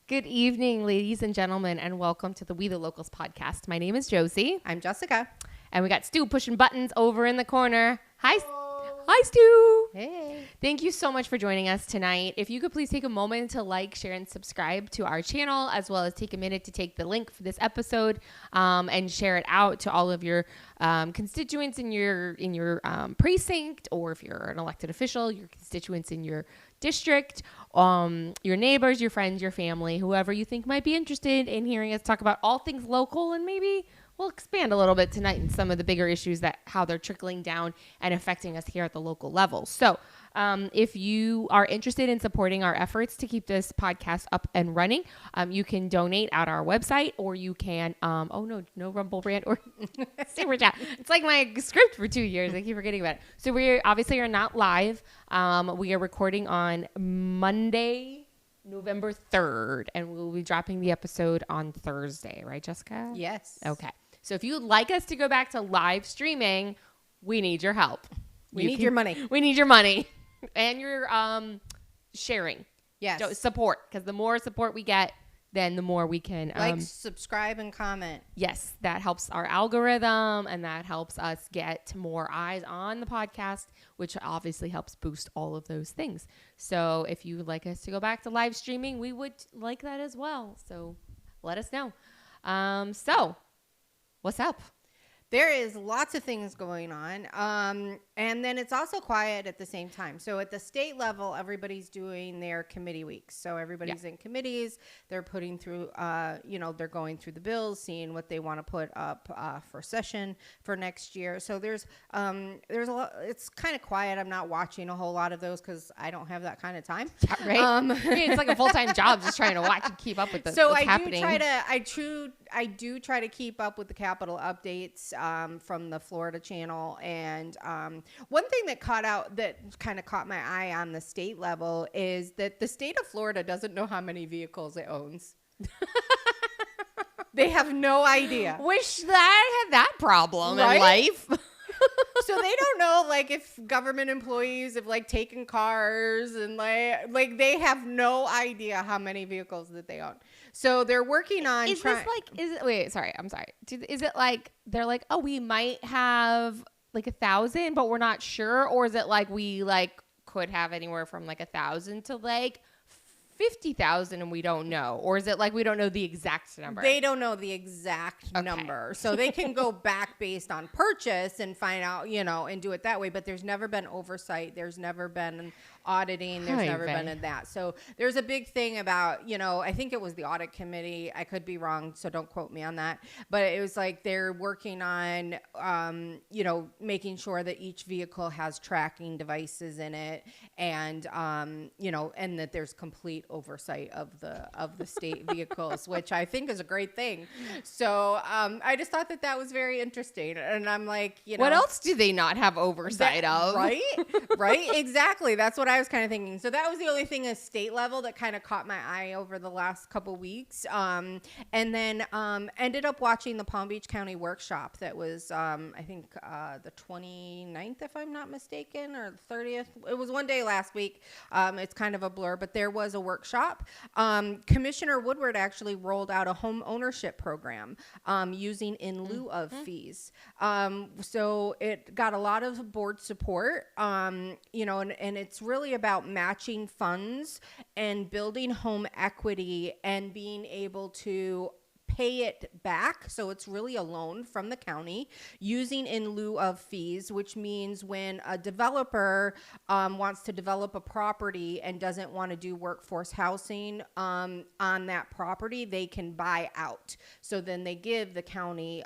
Good evening, ladies and gentlemen, and welcome to the We the Locals podcast. My name is Josie. I'm Jessica. And we got Stu pushing buttons over in the corner. Hi, Stu. Hey. Thank you so much for joining us tonight. If you could please take a moment to like, share, and subscribe to our channel, as well as take a minute to take the link for this episode and share it out to all of your constituents in your precinct, or if you're an elected official, your constituents in your district, your neighbors, your friends, your family, whoever you think might be interested in hearing us talk about all things local, and maybe we'll expand a little bit tonight in some of the bigger issues that how they're trickling down and affecting us here at the local level. So if you are interested in supporting our efforts to keep this podcast up and running, you can donate at our website, or you can, no Rumble Rant or Super Chat. It's like my script for 2 years. I keep forgetting about it. So we obviously are not live. We are recording on Monday, November 3rd, and we'll be dropping the episode on Thursday, right, Jessica? Yes. Okay. So if you'd like us to go back to live streaming, we need your help. We need your money. We need your money and your sharing. Yes. So support, because the more support we get, then the more we can like, subscribe, and comment. Yes, that helps our algorithm, and that helps us get more eyes on the podcast, which obviously helps boost all of those things. So if you would like us to go back to live streaming, we would like that as well. So let us know. So what's up? There is lots of things going on. And then it's also quiet at the same time. So at the state level, everybody's doing their committee weeks. So everybody's in committees. They're putting through, they're going through the bills, seeing what they want to put up for session for next year. So there's a lot. It's kind of quiet. I'm not watching a whole lot of those because I don't have that kind of time. Yeah, right? It's like a full-time job just trying to watch and keep up with what's happening. I do try to keep up with the Capitol updates from the Florida channel. And one thing that kind of caught my eye on the state level is that the state of Florida doesn't know how many vehicles it owns. They have no idea. Wish that I had that problem in life. So they don't know, like, if government employees have, like, taken cars, and like they have no idea how many vehicles that they own. So they're working on. Is it like they're like, oh, we might have like 1,000, but we're not sure, or is it like we could have anywhere from like 1,000 to like 50,000 and we don't know? Or is it like we don't know the exact number? They don't know the exact number. So they can go back based on purchase and find out, and do it that way. But there's never been oversight. There's never been auditing. There's never been in that. So there's a big thing about, I think it was the audit committee. I could be wrong, so don't quote me on that. But it was like they're working on, making sure that each vehicle has tracking devices in it, and, and that there's complete oversight of the state vehicles, which I think is a great thing. So I just thought that was very interesting. And I'm like, what else do they not have oversight of? Right? Right? Exactly. That's what I was kind of thinking. So that was the only thing at state level that kind of caught my eye over the last couple weeks. And then ended up watching the Palm Beach County workshop that was, I think, the 29th, if I'm not mistaken, or the 30th. It was one day last week. It's kind of a blur, but there was a workshop. Commissioner Woodward actually rolled out a home ownership program using in lieu of fees. So it got a lot of board support, and it's really about matching funds and building home equity and being able to pay it back. So it's really a loan from the county using in lieu of fees, which means when a developer wants to develop a property and doesn't want to do workforce housing on that property, they can buy out. So then they give the county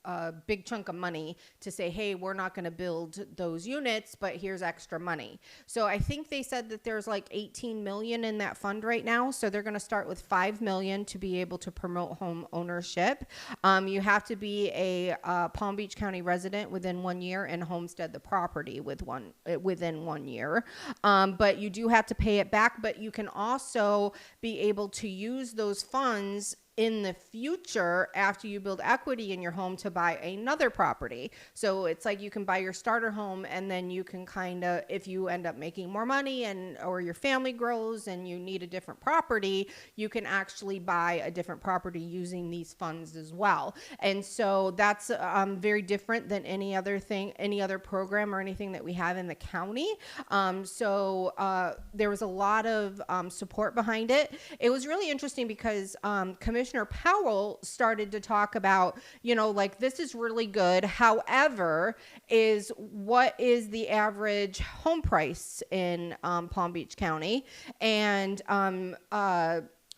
a big chunk of money to say, hey, we're not going to build those units, but here's extra money. So I think they said that there's like 18 million in that fund right now. So they're going to start with 5 million to be able to promote home ownership. You have to be a Palm Beach County resident within 1 year and homestead the property within 1 year. But you do have to pay it back, but you can also be able to use those funds in the future, after you build equity in your home, to buy another property. So it's like you can buy your starter home, and then you can kind of, if you end up making more money or your family grows and you need a different property, you can actually buy a different property using these funds as well. And so that's very different than any other program or anything that we have in the county. So there was a lot of support behind it. It was really interesting because Commissioner Powell started to talk about, like, this is really good. However, what is the average home price in Palm Beach County? And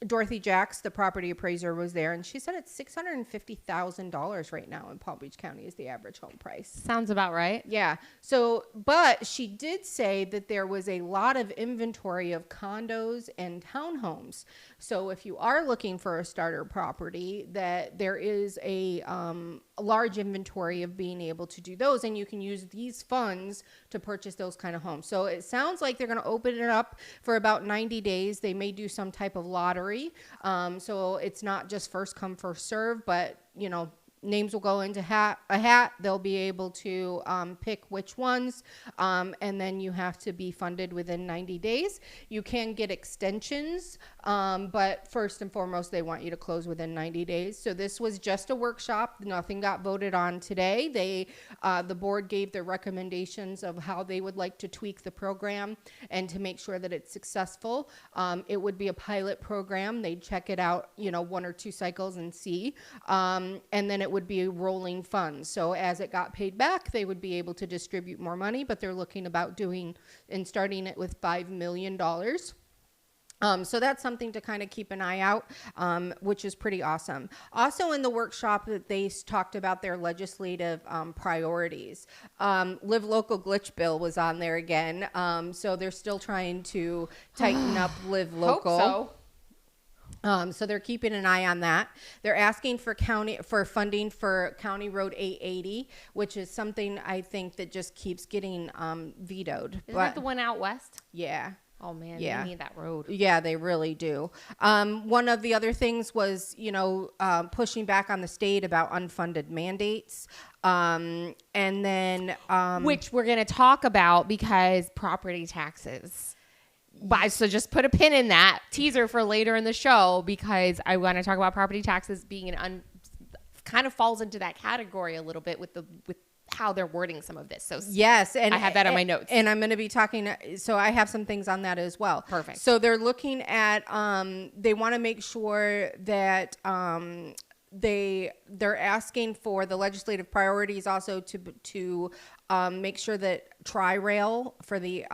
Dorothy Jacks, the property appraiser, was there, and she said it's $650,000 right now in Palm Beach County is the average home price. Sounds about right. Yeah. So, but she did say that there was a lot of inventory of condos and townhomes. So if you are looking for a starter property, that there is a large inventory of being able to do those, and you can use these funds to purchase those kind of homes. So it sounds like they're going to open it up for about 90 days. They may do some type of lottery. So it's not just first come, first serve, but names will go into a hat. They'll be able to pick which ones, and then you have to be funded within 90 days. You can get extensions, but first and foremost, they want you to close within 90 days. So this was just a workshop. Nothing got voted on today. The board gave their recommendations of how they would like to tweak the program and to make sure that it's successful. It would be a pilot program. They'd check it out, 1 or 2 cycles and see, and then it would be rolling funds. So as it got paid back, they would be able to distribute more money, but they're looking about starting it with $5 million. So that's something to kind of keep an eye out, which is pretty awesome. Also in the workshop that they talked about their legislative priorities. Live Local Glitch Bill was on there again. So they're still trying to tighten up Live Local. Hope so. So they're keeping an eye on that. They're asking for funding for County Road 880, which is something I think that just keeps getting vetoed. Isn't that the one out west? Yeah. Oh man, yeah. They need that road. Yeah, they really do. One of the other things was, pushing back on the state about unfunded mandates. And then which we're going to talk about because property taxes. So just put a pin in that teaser for later in the show, because I want to talk about property taxes being kind of falls into that category a little bit with how they're wording some of this. So yes, and I have that on my notes. And I'm going to be talking. So I have some things on that as well. Perfect. So they're looking at. They want to make sure that. They're asking for the legislative priorities also to make sure that Tri-Rail for the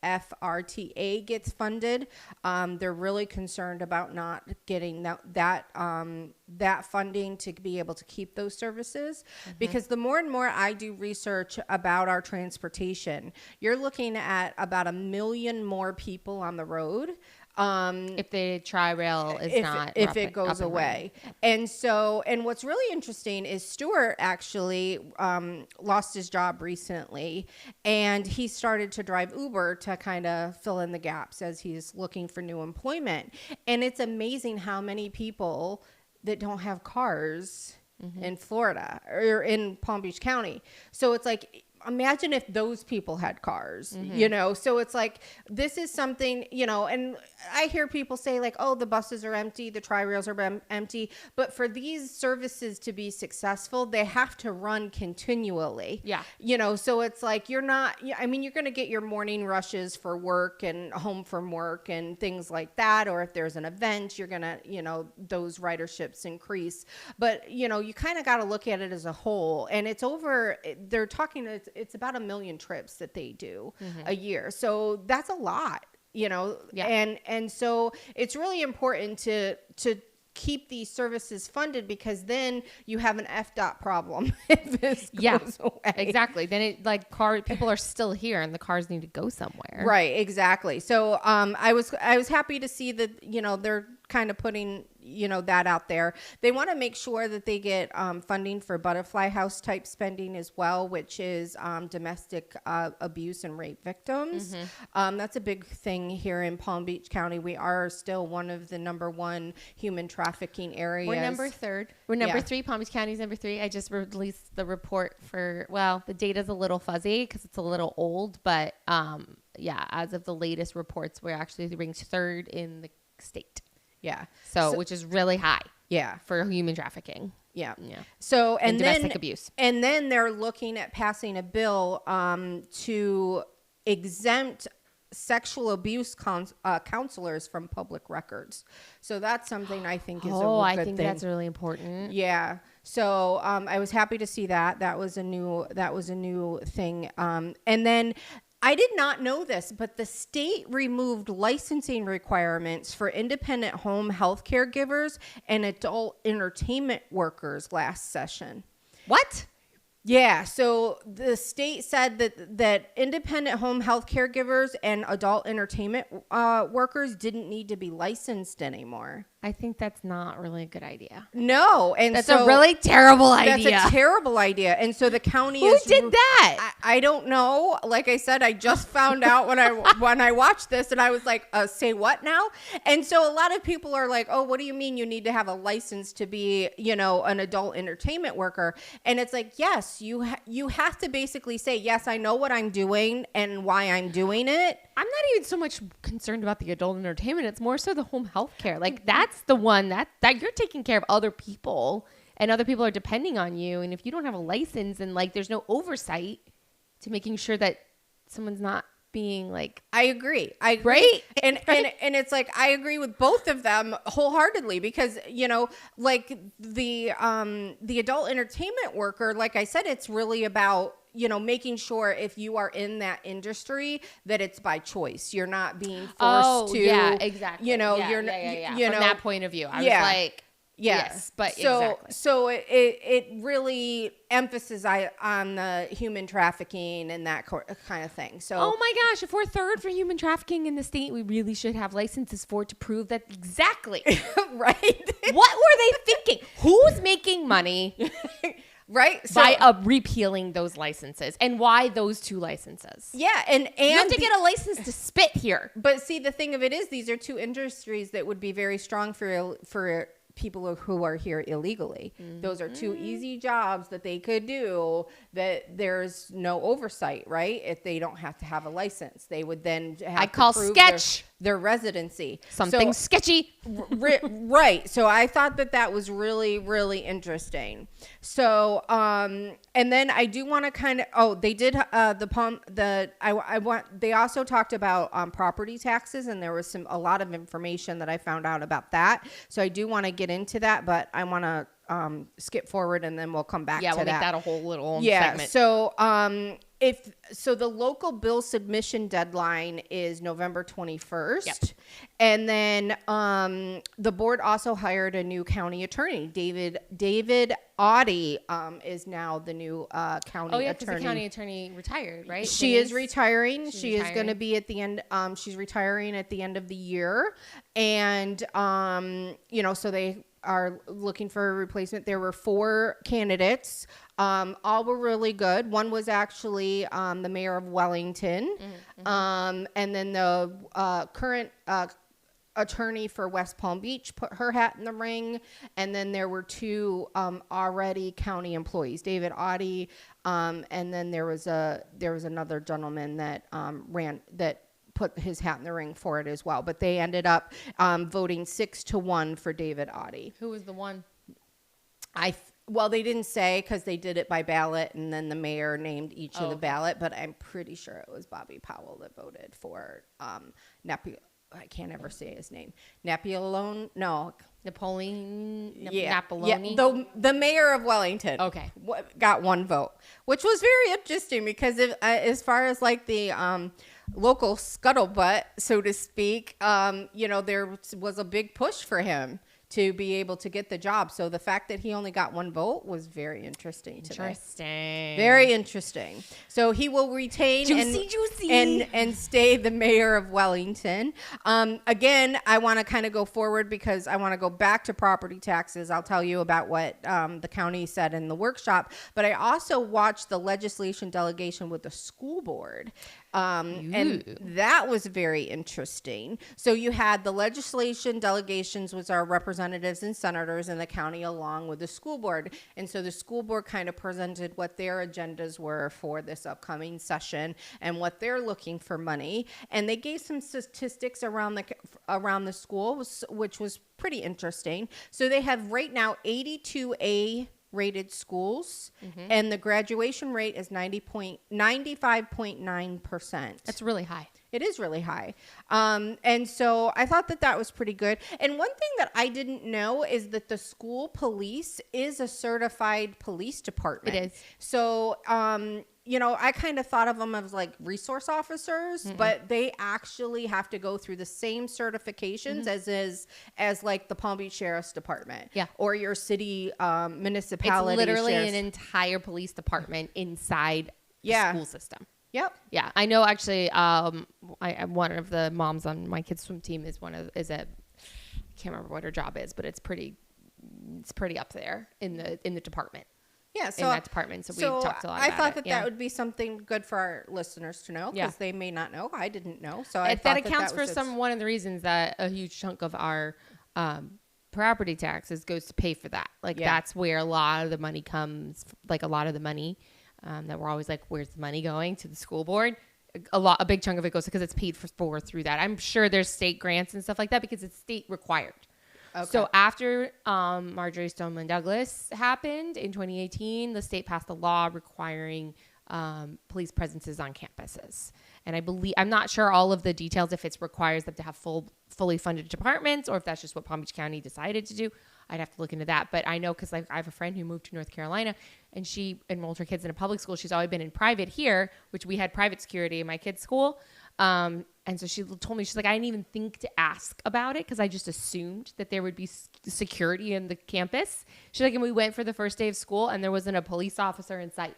SFRTA gets funded. They're really concerned about not getting that funding to be able to keep those services, because the more and more I do research about our transportation, you're looking at about 1 million more people on the road. If the Tri-Rail is if it goes away. And so, and what's really interesting is Stuart actually lost his job recently, and he started to drive Uber to kind of fill in the gaps as he's looking for new employment. And it's amazing how many people that don't have cars in Florida or in Palm Beach County. So it's like, imagine if those people had cars, so it's like, this is something, and I hear people say like, oh, the buses are empty, the Tri-Rails are empty, but for these services to be successful, they have to run continually. Yeah. So it's like, you're going to get your morning rushes for work and home from work and things like that. Or if there's an event, you're going to, those riderships increase, but you kind of got to look at it as a whole. And they're talking, it's about 1 million trips that they do a year. So that's a lot, Yeah. And so it's really important to keep these services funded, because then you have an FDOT problem if this goes away. Exactly. Then people are still here and the cars need to go somewhere. Right. Exactly. So I was happy to see that, they're kind of putting, that out there. They want to make sure that they get funding for butterfly house type spending as well, which is domestic abuse and rape victims. That's a big thing here in Palm Beach County. We are still one of the number one human trafficking areas. We're number third. We're number three. Palm Beach County is number three. I just released the report for, the data's a little fuzzy because it's a little old, but as of the latest reports, we're actually ranked third in the state. Yeah. So which is really high. Yeah. For human trafficking. Yeah. Yeah. So, and domestic abuse. And then they're looking at passing a bill to exempt sexual abuse counselors from public records. So that's something I think is a good thing. I think that's really important. Yeah. So I was happy to see that. That was a new thing. And then I did not know this, but the state removed licensing requirements for independent home health caregivers and adult entertainment workers last session. What? Yeah, so the state said that independent home health caregivers and adult entertainment workers didn't need to be licensed anymore. I think that's not really a good idea. No, and that's a really terrible idea. That's a terrible idea. And so the county Who did that? I don't know. Like I said, I just found out when I watched this, and I was like, "Say what now?" And so a lot of people are like, "Oh, what do you mean you need to have a license to be, an adult entertainment worker?" And it's like, yes, you have to basically say, "Yes, I know what I'm doing and why I'm doing it." I'm not even so much concerned about the adult entertainment. It's more so the home health care. Like that's the one that you're taking care of other people and other people are depending on you. And if you don't have a license and there's no oversight to making sure that someone's not being I agree. Right? And it's like, I agree with both of them wholeheartedly because, the adult entertainment worker, like I said, it's really about, making sure if you are in that industry that it's by choice. You're not being forced to. Yeah, exactly. You're From that point of view. I was like, yes, but exactly. So it really emphasizes on the human trafficking and that kind of thing. So, oh my gosh, if we're third for human trafficking in the state, we really should have licenses for it to prove that exactly. Right? What were they thinking? Who's making money? Right. So, by repealing those licenses and why those two licenses? Yeah. And you have to get a license to spit here. But see, the thing of it is these are two industries that would be very strong for people who are here illegally. Mm-hmm. Those are two easy jobs that they could do that there's no oversight, right? If they don't have to have a license, they would then have to prove their residency. Something sketchy. Right. So I thought that was really, really interesting. So, and then I do want to they did they also talked about property taxes, and there was a lot of information that I found out about that. So I do want to get into that, but I want to skip forward and then we'll come back to that. Yeah, we'll make that a whole little segment. So the local bill submission deadline is November 21st. Yep. And then the board also hired a new county attorney. David Audie is now the new county attorney. Oh yeah, because the county attorney retired, right? She is retiring. She is going to be at the end. She's retiring at the end of the year. And, so they are looking for a replacement. There were 4 candidates. All were really good. One was actually the mayor of Wellington. Mm-hmm. And then the current attorney for West Palm Beach put her hat in the ring. And then there were 2 already county employees, David Audie, and then there was another gentleman that put his hat in the ring for it as well. But they ended up voting 6-1 for David Audie. Who was the one? Well, they didn't say because they did it by ballot, and then the mayor named each of the ballot. But I'm pretty sure it was Bobby Powell that voted for I can't ever say his name. Napoleon? No. Napoleon? Yeah. Napoloni? Yeah, the mayor of Wellington. Okay. Got 1 vote, which was very interesting because as far as the local scuttlebutt, so to speak, there was a big push for him to be able to get the job. So the fact that he only got one vote was very interesting to me. Very interesting. So he will retain and stay the mayor of Wellington. Again, I want to kind of go forward because I want to go back to property taxes. I'll tell you about what the county said in the workshop. But I also watched the legislation delegation with the school board. And that was very interesting. So you had the legislation delegations, was our representatives and senators in the county, along with the school board. And so the school board kind of presented what their agendas were for this upcoming session and what they're looking for money. And they gave some statistics around the school, which was pretty interesting. So they have right now 82A rated schools, and the graduation rate is 95.9%. That's really high. It is really high. And so I thought that was pretty good. And one thing that I didn't know is that the school police is a certified police department. It is. So, I kind of thought of them as like resource officers, but they actually have to go through the same certifications as like the Palm Beach Sheriff's Department, or your city municipality. It's literally an entire police department inside the school system. Yep. Yeah, I know. Actually, one of the moms on my kids' swim team is I can't remember what her job is, but it's pretty up there in the department. Yeah, in that department. So we talked a lot about it. I thought that would be something good for our listeners to know, because they may not know. I didn't know. So I thought that accounts for one of the reasons that a huge chunk of our property taxes goes to pay for that. Like that's where a lot of the money comes. Like a lot of the money that we're always like, where's the money going? To the school board. A big chunk of it goes because it's paid for through that. I'm sure there's state grants and stuff like that because it's state required. Okay. So after Marjorie Stoneman Douglas happened in 2018, the state passed a law requiring police presences on campuses. And I'm not sure all of the details, if it requires them to have fully funded departments or if that's just what Palm Beach County decided to do. I'd have to look into that. But I know because I have a friend who moved to North Carolina and she enrolled her kids in a public school. She's always been in private here, which we had private security in my kids' school. And so she told me, she's like, I didn't even think to ask about it because I just assumed that there would be security in the campus. She's like, and we went for the first day of school and there wasn't a police officer in sight.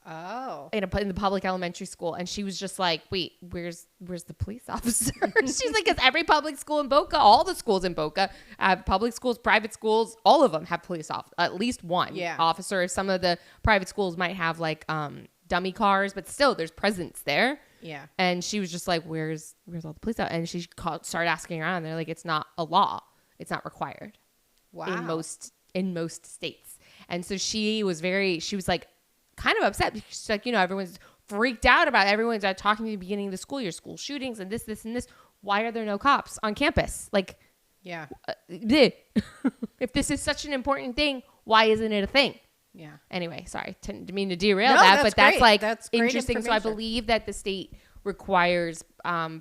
Oh. In the public elementary school. And she was just like, wait, where's the police officer? She's like, because every public school in Boca, all the schools in Boca have public schools, private schools, all of them have police at least one officer. Some of the private schools might have like dummy cars, but still there's presence there. Yeah. And she was just like, where's all the police out? And she started asking around. They're like, it's not a law. It's not required. Wow. In most states. And so she was like kind of upset. She's like, everyone's freaked out about it. Everyone's talking at the beginning of the school year, school shootings and this, and this. Why are there no cops on campus? Like, yeah. If this is such an important thing, why isn't it a thing? Yeah. Anyway, sorry, didn't mean to derail that, but that's interesting. So I believe that the state requires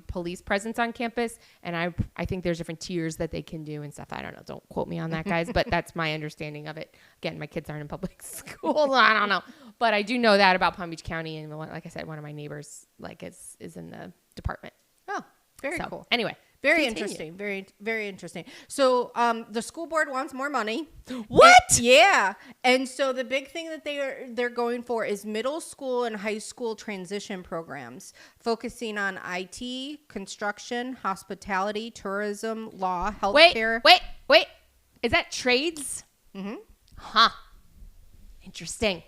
police presence on campus, and I think there's different tiers that they can do and stuff. I don't know. Don't quote me on that, guys, but that's my understanding of it. Again, my kids aren't in public school. I don't know, but I do know that about Palm Beach County, and like I said, one of my neighbors is in the department. Oh, very cool. Anyway. Very interesting. Very, very interesting. So the school board wants more money. What? Yeah. And so the big thing that they're going for is middle school and high school transition programs, focusing on IT, construction, hospitality, tourism, law, healthcare. Wait. Is that trades? Mm-hmm. Huh. Interesting.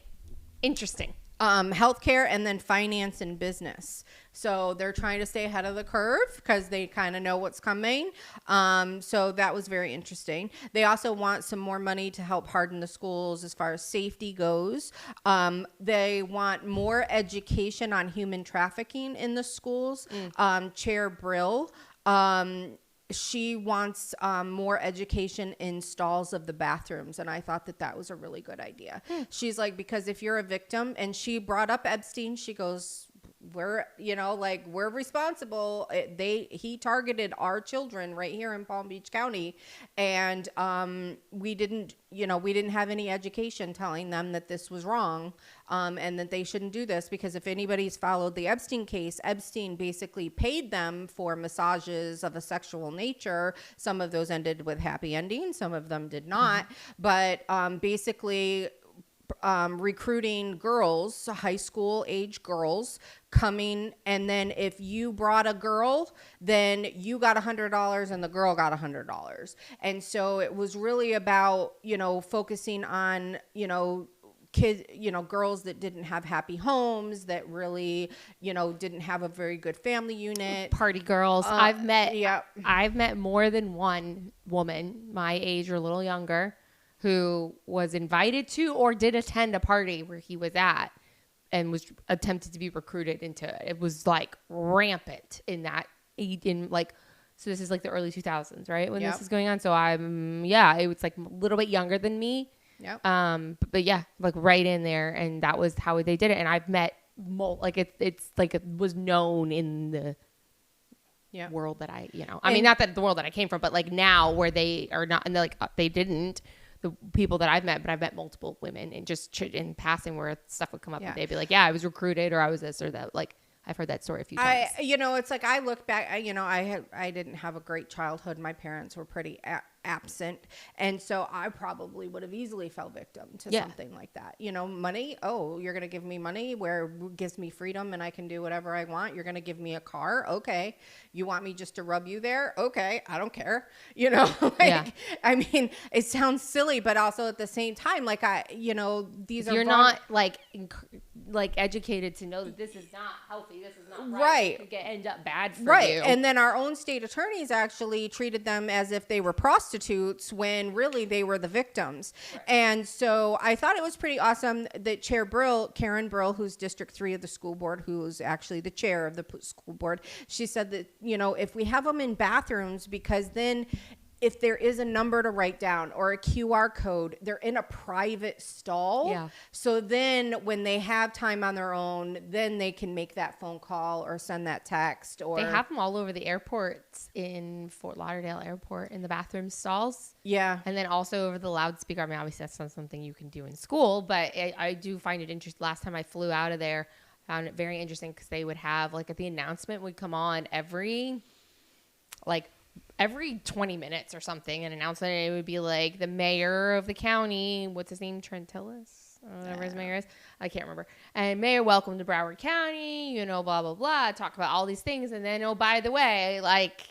Healthcare, and then finance and business. So they're trying to stay ahead of the curve because they kind of know what's coming. So that was very interesting. They also want some more money to help harden the schools as far as safety goes. They want more education on human trafficking in the schools. Chair Brill, she wants more education in stalls of the bathrooms. And I thought that was a really good idea. She's like, because if you're a victim, and she brought up Epstein, she goes, we're, like, we're responsible. He targeted our children right here in Palm Beach County. And we didn't have any education telling them that this was wrong, and that they shouldn't do this, because if anybody's followed the Epstein case, Epstein basically paid them for massages of a sexual nature. Some of those ended with happy endings, some of them did not. But basically recruiting girls, high school age girls, coming, and then if you brought a girl, then you got $100 and the girl got $100. And so it was really about, focusing on, kids, girls that didn't have happy homes, that really, didn't have a very good family unit. Party girls. I've met more than one woman my age or a little younger who was invited to or did attend a party where he was at and was attempted to be recruited into it. It was like rampant in that, so this is like the early 2000s, right? When this is going on. So it was like a little bit younger than me. Yep. But yeah, like right in there. And that was how they did it. And I've met it's like it was known in the world that not that the world that I came from, but like now where they are not, and they're like, they didn't. The people that I've met, but I've met multiple women, and just in passing where stuff would come up and they'd be like, yeah, I was recruited, or I was this or that. Like, I've heard that story a few times. It's like, I look back, I didn't have a great childhood. My parents were pretty absent. And so I probably would have easily fell victim to something like that. Money. Oh, you're going to give me money where it gives me freedom and I can do whatever I want. You're going to give me a car. Okay. You want me just to rub you there? Okay. I don't care. I mean, it sounds silly, but also at the same time, like these are, you're not like educated to know that this is not healthy. This is not right. It could end up bad for you. And then our own state attorneys actually treated them as if they were prostitutes when really they were the victims. Right. And so I thought it was pretty awesome that Chair Karen Brill, who's District 3 of the school board, who's actually the chair of the school board, she said that, if we have them in bathrooms, because then if there is a number to write down or a QR code, they're in a private stall. Yeah. So then when they have time on their own, then they can make that phone call or send that text. Or they have them all over the airports, in Fort Lauderdale Airport, in the bathroom stalls. Yeah. And then also over the loudspeaker. I mean, obviously that's not something you can do in school, but I do find it interesting. Last time I flew out of there, found it very interesting, because they would have, like, the announcement would come on every 20 minutes or something, an announcement, and it would be like the mayor of the county, what's his name, Trentillis, or whatever his mayor is, I can't remember, and mayor, welcome to Broward County, blah blah blah, talk about all these things, and then, oh, by the way, like,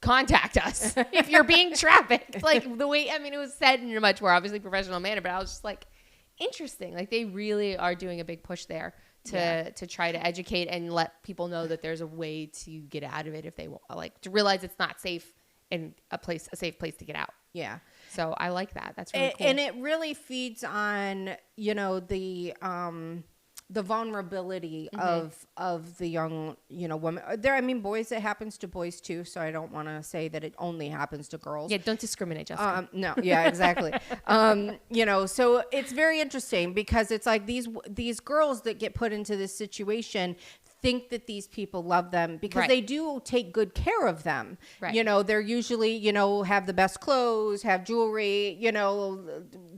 contact us if you're being trafficked. Like, the way, I mean, it was said in a much more obviously professional manner, but I was just like, interesting. Like, they really are doing a big push there to try to educate and let people know that there's a way to get out of it if they want, like, to realize it's not safe and a safe place to get out. Yeah. So I like that. That's really cool. And it really feeds on, the vulnerability of the young, women. There, I mean, boys, it happens to boys too. So I don't want to say that it only happens to girls. Yeah, don't discriminate, Jessica. No, yeah, exactly. So it's very interesting, because it's like these girls that get put into this situation think that these people love them, because they do take good care of them. Right. They're usually, have the best clothes, have jewelry,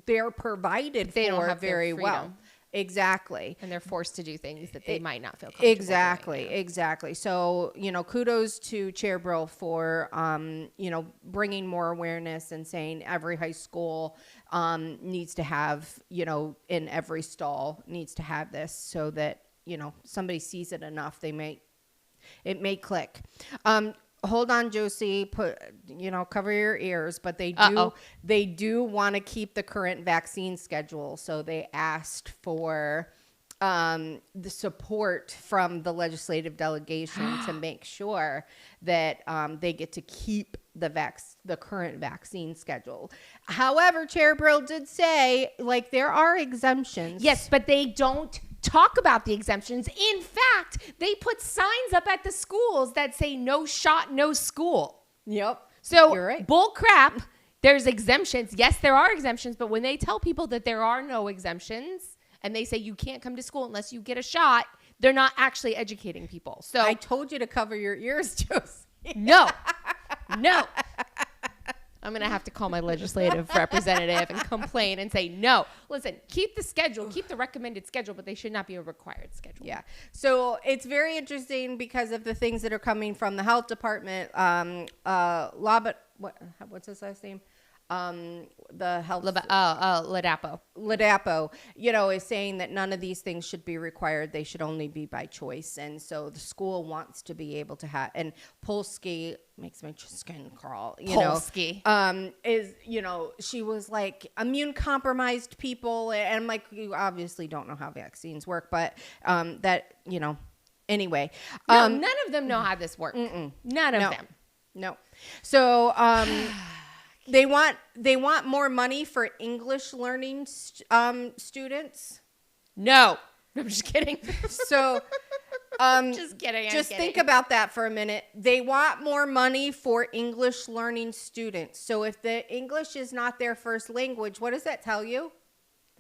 they're provided they for don't have very well. Exactly. And they're forced to do things that they might not feel comfortable doing. Exactly. So, kudos to Chair Brill for, bringing more awareness and saying every high school needs to have, in every stall needs to have this, so that, somebody sees it enough, it may click. Hold on, Josie, cover your ears, but they do want to keep the current vaccine schedule. So they asked for the support from the legislative delegation to make sure that they get to keep the current vaccine schedule. However, Chair Brill did say, like, there are exemptions. Yes, but they don't talk about the exemptions. In fact, they put signs up at the schools that say no shot, no school. Yep. So you're right. Bull crap. There's exemptions. Yes, there are exemptions, but when they tell people that there are no exemptions and they say you can't come to school unless you get a shot, they're not actually educating people. So I told you to cover your ears, Josie. no. I'm going to have to call my legislative representative and complain and say, no, listen, keep the schedule, keep the recommended schedule, but they should not be a required schedule. Yeah. So it's very interesting because of the things that are coming from the health department. What's his last name? The health Ladapo, is saying that none of these things should be required. They should only be by choice. And so the school wants to be able to have, and Polsky makes my skin crawl, Polsky. She was like immune compromised people. And I'm like, you obviously don't know how vaccines work, but, anyway. None of them know how this works. None of them. No. So, They want more money for English learning students. No, I'm just kidding. So, just kidding. Just think about that for a minute. They want more money for English learning students. So if the English is not their first language, what does that tell you?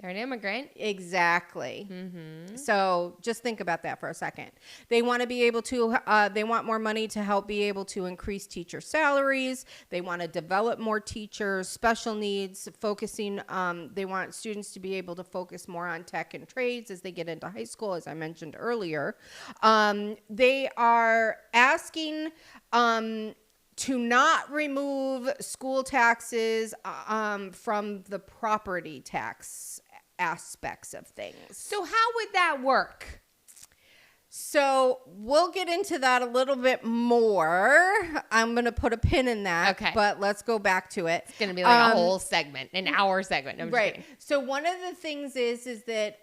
They're an immigrant. Exactly. Mm-hmm. So just think about that for a second. They want to be able to, they want more money to help be able to increase teacher salaries. They want to develop more teachers, special needs, focusing, they want students to be able to focus more on tech and trades as they get into high school, as I mentioned earlier. They are asking, to not remove school taxes from the property tax aspects of things. So how would that work? So we'll get into that a little bit more. I'm going to put a pin in that. Okay. But let's go back to it. It's going to be like a whole segment, an hour segment. No, I'm just kidding. So one of the things is that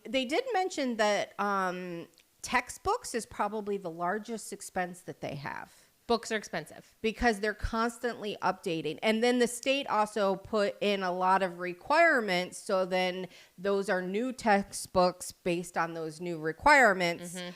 they did mention that textbooks is probably the largest expense that they have. Books are expensive. Because they're constantly updating. And then the state also put in a lot of requirements. So then those are new textbooks based on those new requirements. Mm-hmm.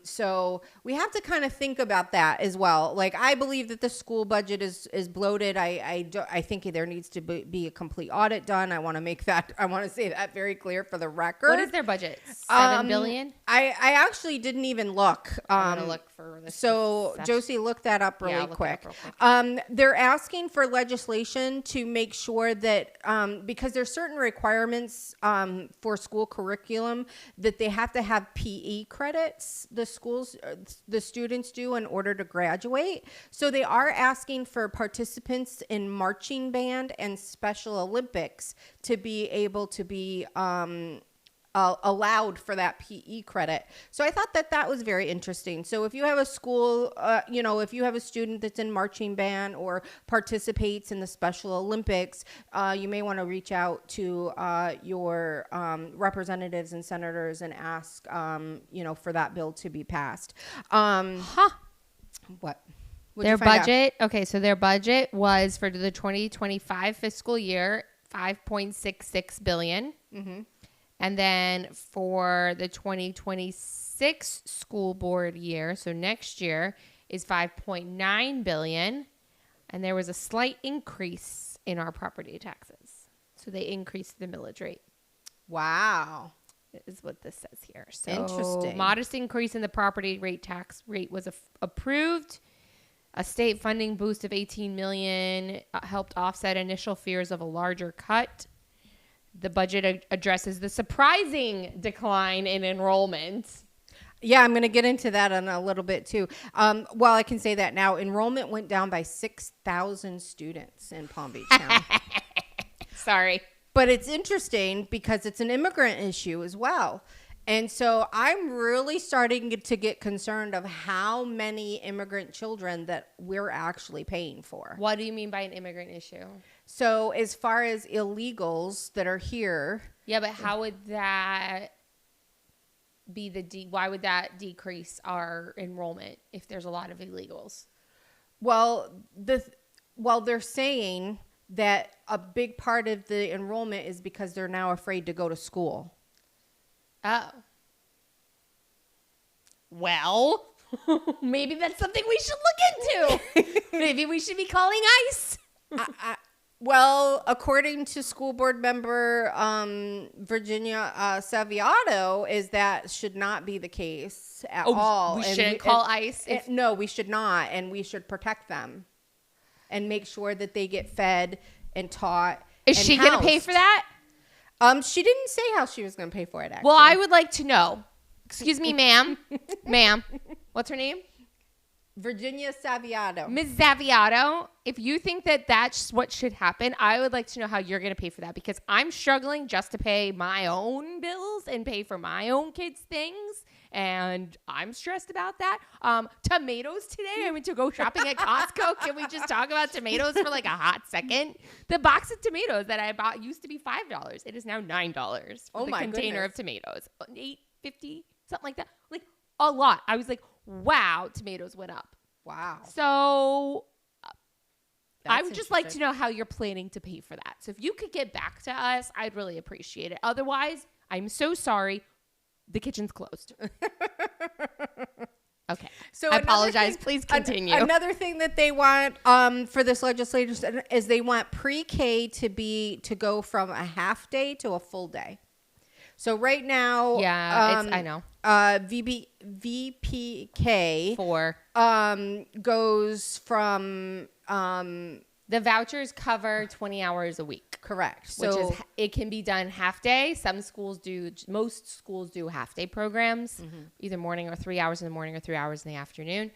So we have to kind of think about that as well. Like, I believe that the school budget is bloated. I think there needs to be a complete audit done. I want to say that very clear for the record. What is their budget? $7 billion? I actually didn't even look. I'm going to look for this. So Josie, look that up really quick. They're asking for legislation to make sure that, because there's certain requirements, for school curriculum that they have to have PE credit. The students do in order to graduate. So they are asking for participants in marching band and Special Olympics to be able to be allowed for that PE credit. So I thought that was very interesting. So if you have a school, if you have a student that's in marching band or participates in the Special Olympics, you may want to reach out to your representatives and senators and ask, for that bill to be passed. What? Their budget. Okay, so their budget was for the 2025 fiscal year, $5.66 billion. Mm-hmm. And then for the 2026 school board year, so next year, is $5.9 billion. And there was a slight increase in our property taxes. So they increased the millage rate. Wow. Is what this says here. So interesting. Modest increase in the property rate tax rate was approved. A state funding boost of $18 million helped offset initial fears of a larger cut. The budget addresses the surprising decline in enrollment. Yeah, I'm going to get into that in a little bit too. Well, I can say that now. Enrollment went down by 6,000 students in Palm Beach County. Sorry. But it's interesting because it's an immigrant issue as well. And so I'm really starting to get concerned of how many immigrant children that we're actually paying for. What do you mean by an immigrant issue? So as far as illegals that are here. Yeah, but how would that be why would that decrease our enrollment if there's a lot of illegals? Well, they're saying that a big part of the enrollment is because they're now afraid to go to school. Oh. Well, maybe that's something we should look into. Maybe we should be calling ICE. Well, according to school board member Virginia Saviato, is that should not be the case at all. We shouldn't call ICE? No, we should not. And we should protect them and make sure that they get fed and taught. Is she going to pay for that? She didn't say how she was going to pay for it, actually. Well, I would like to know. Excuse me, ma'am. Ma'am. What's her name? Virginia Saviato. Ms. Saviato, if you think that that's what should happen, I would like to know how you're going to pay for that, because I'm struggling just to pay my own bills and pay for my own kids' things, and I'm stressed about that. Tomatoes today. I went to go shopping at Costco. Can we just talk about tomatoes for like a hot second? The box of tomatoes that I bought used to be $5. It is now $9 for the container of tomatoes. $8.50, something like that. Like a lot. I was like, wow, tomatoes went up. Wow. So I would just like to know how you're planning to pay for that. So if you could get back to us, I'd really appreciate it. Otherwise, I'm so sorry. The kitchen's closed. Okay. So I apologize. Please continue. Another thing that they want for this legislation is they want pre-K to go from a half day to a full day. So right now, I know. VPK 4 goes from the vouchers cover 20 hours a week. Correct. So which is, it can be done half day. Most schools do half day programs, either morning or 3 hours in the morning or 3 hours in the afternoon.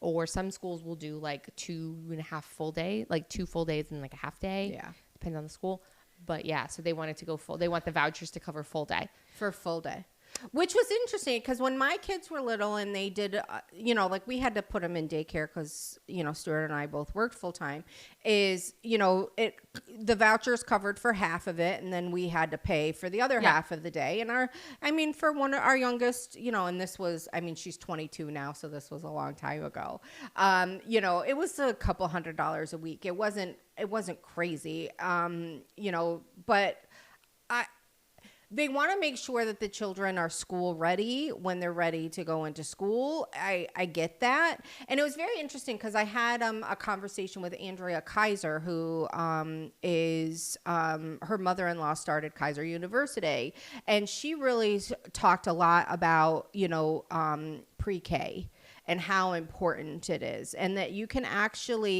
Or some schools will do like 2.5 full day, like 2 full days and like a half day. Yeah. Depends on the school. But yeah, so they want it to go full. They want the vouchers to cover full day. For full day. Which was interesting because when my kids were little and they did, like we had to put them in daycare because, Stuart and I both worked full time, the vouchers covered for half of it and then we had to pay for the other half of the day. And for one of our youngest, and this was, she's 22 now, so this was a long time ago. It was a couple $100 a week. It wasn't crazy, but they want to make sure that the children are school ready when they're ready to go into school. I get that. And it was very interesting because I had a conversation with Andrea Kaiser, who is her mother-in-law started Kaiser University. And she really talked a lot about, pre-K and how important it is. And that you can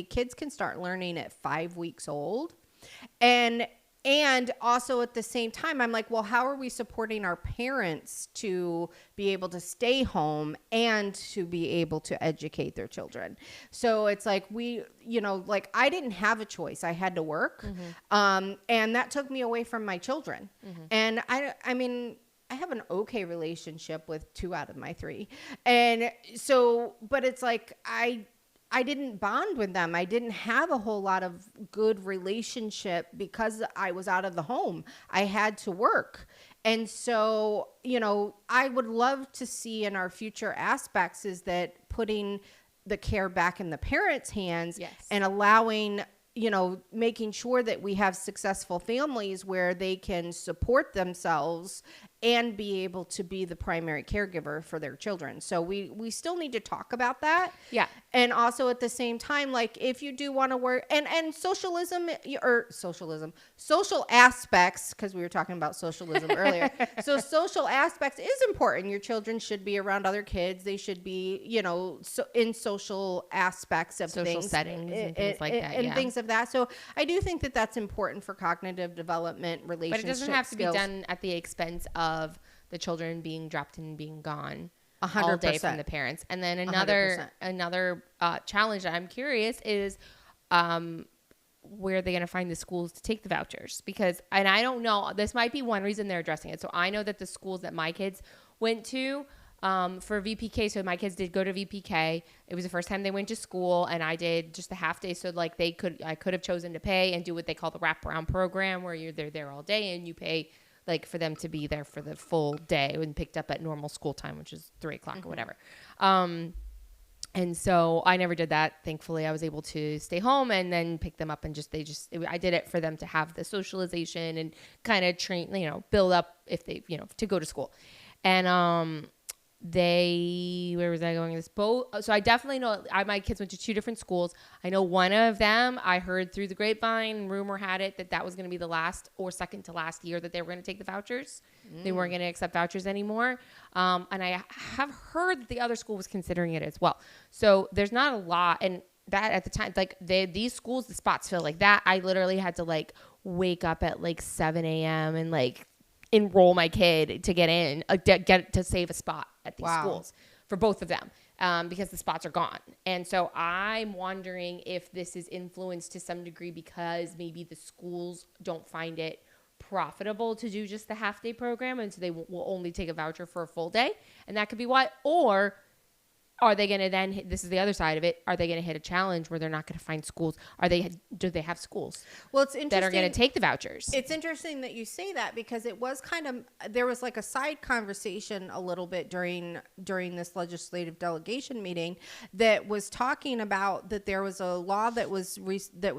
kids can start learning at 5 weeks old. And also at the same time, I'm like, well, how are we supporting our parents to be able to stay home and to be able to educate their children? So it's like I didn't have a choice. I had to work. And that took me away from my children. And I have an okay relationship with 2 out of my 3. And so, but it's like, I didn't bond with them. I didn't have a whole lot of good relationship because I was out of the home. I had to work. And so, I would love to see in our future aspects is that putting the care back in the parents' hands and allowing, making sure that we have successful families where they can support themselves and be able to be the primary caregiver for their children. So we still need to talk about that. Yeah. And also at the same time, like if you do want to work and social aspects, because we were talking about socialism earlier. So social aspects is important. Your children should be around other kids. They should be, in social aspects of social things, settings and things like that. And things of that. So I do think that that's important for cognitive development, relationship skills. But it doesn't have to be done at the expense of the children being dropped and being gone 100%. All day from the parents. And then another challenge that I'm curious is where are they going to find the schools to take the vouchers? And I don't know, this might be one reason they're addressing it. So I know that the schools that my kids went to for VPK, so my kids did go to VPK. It was the first time they went to school, and I did just a half day. So like I could have chosen to pay and do what they call the wraparound program, where they're there all day and you pay like for them to be there for the full day and picked up at normal school time, which is 3:00 or whatever. And so I never did that. Thankfully, I was able to stay home and then pick them up and I did it for them to have the socialization and kind of train, build up if they, to go to school. And where was I going? So I definitely know my kids went to 2 different schools. I know one of them, I heard through the grapevine, rumor had it that was going to be the last or second to last year that they were going to take the vouchers. They weren't going to accept vouchers anymore. And I have heard that the other school was considering it as well. So there's not a lot. And that at the time, like these schools, the spots fill like that. I literally had to like wake up at like 7 a.m. and like enroll my kid to get in, get to save a spot at these schools for both of them, because the spots are gone. And so I'm wondering if this is influenced to some degree because maybe the schools don't find it profitable to do just the half-day program, and so they will only take a voucher for a full day, and that could be why. Or are they going to then this is the other side of it, are they going to hit a challenge where they're not going to find schools? Do they have schools it's interesting that are going to take the vouchers? It's interesting that you say that, because it was there was like a side conversation a little bit during this legislative delegation meeting that was talking about that there was a law that was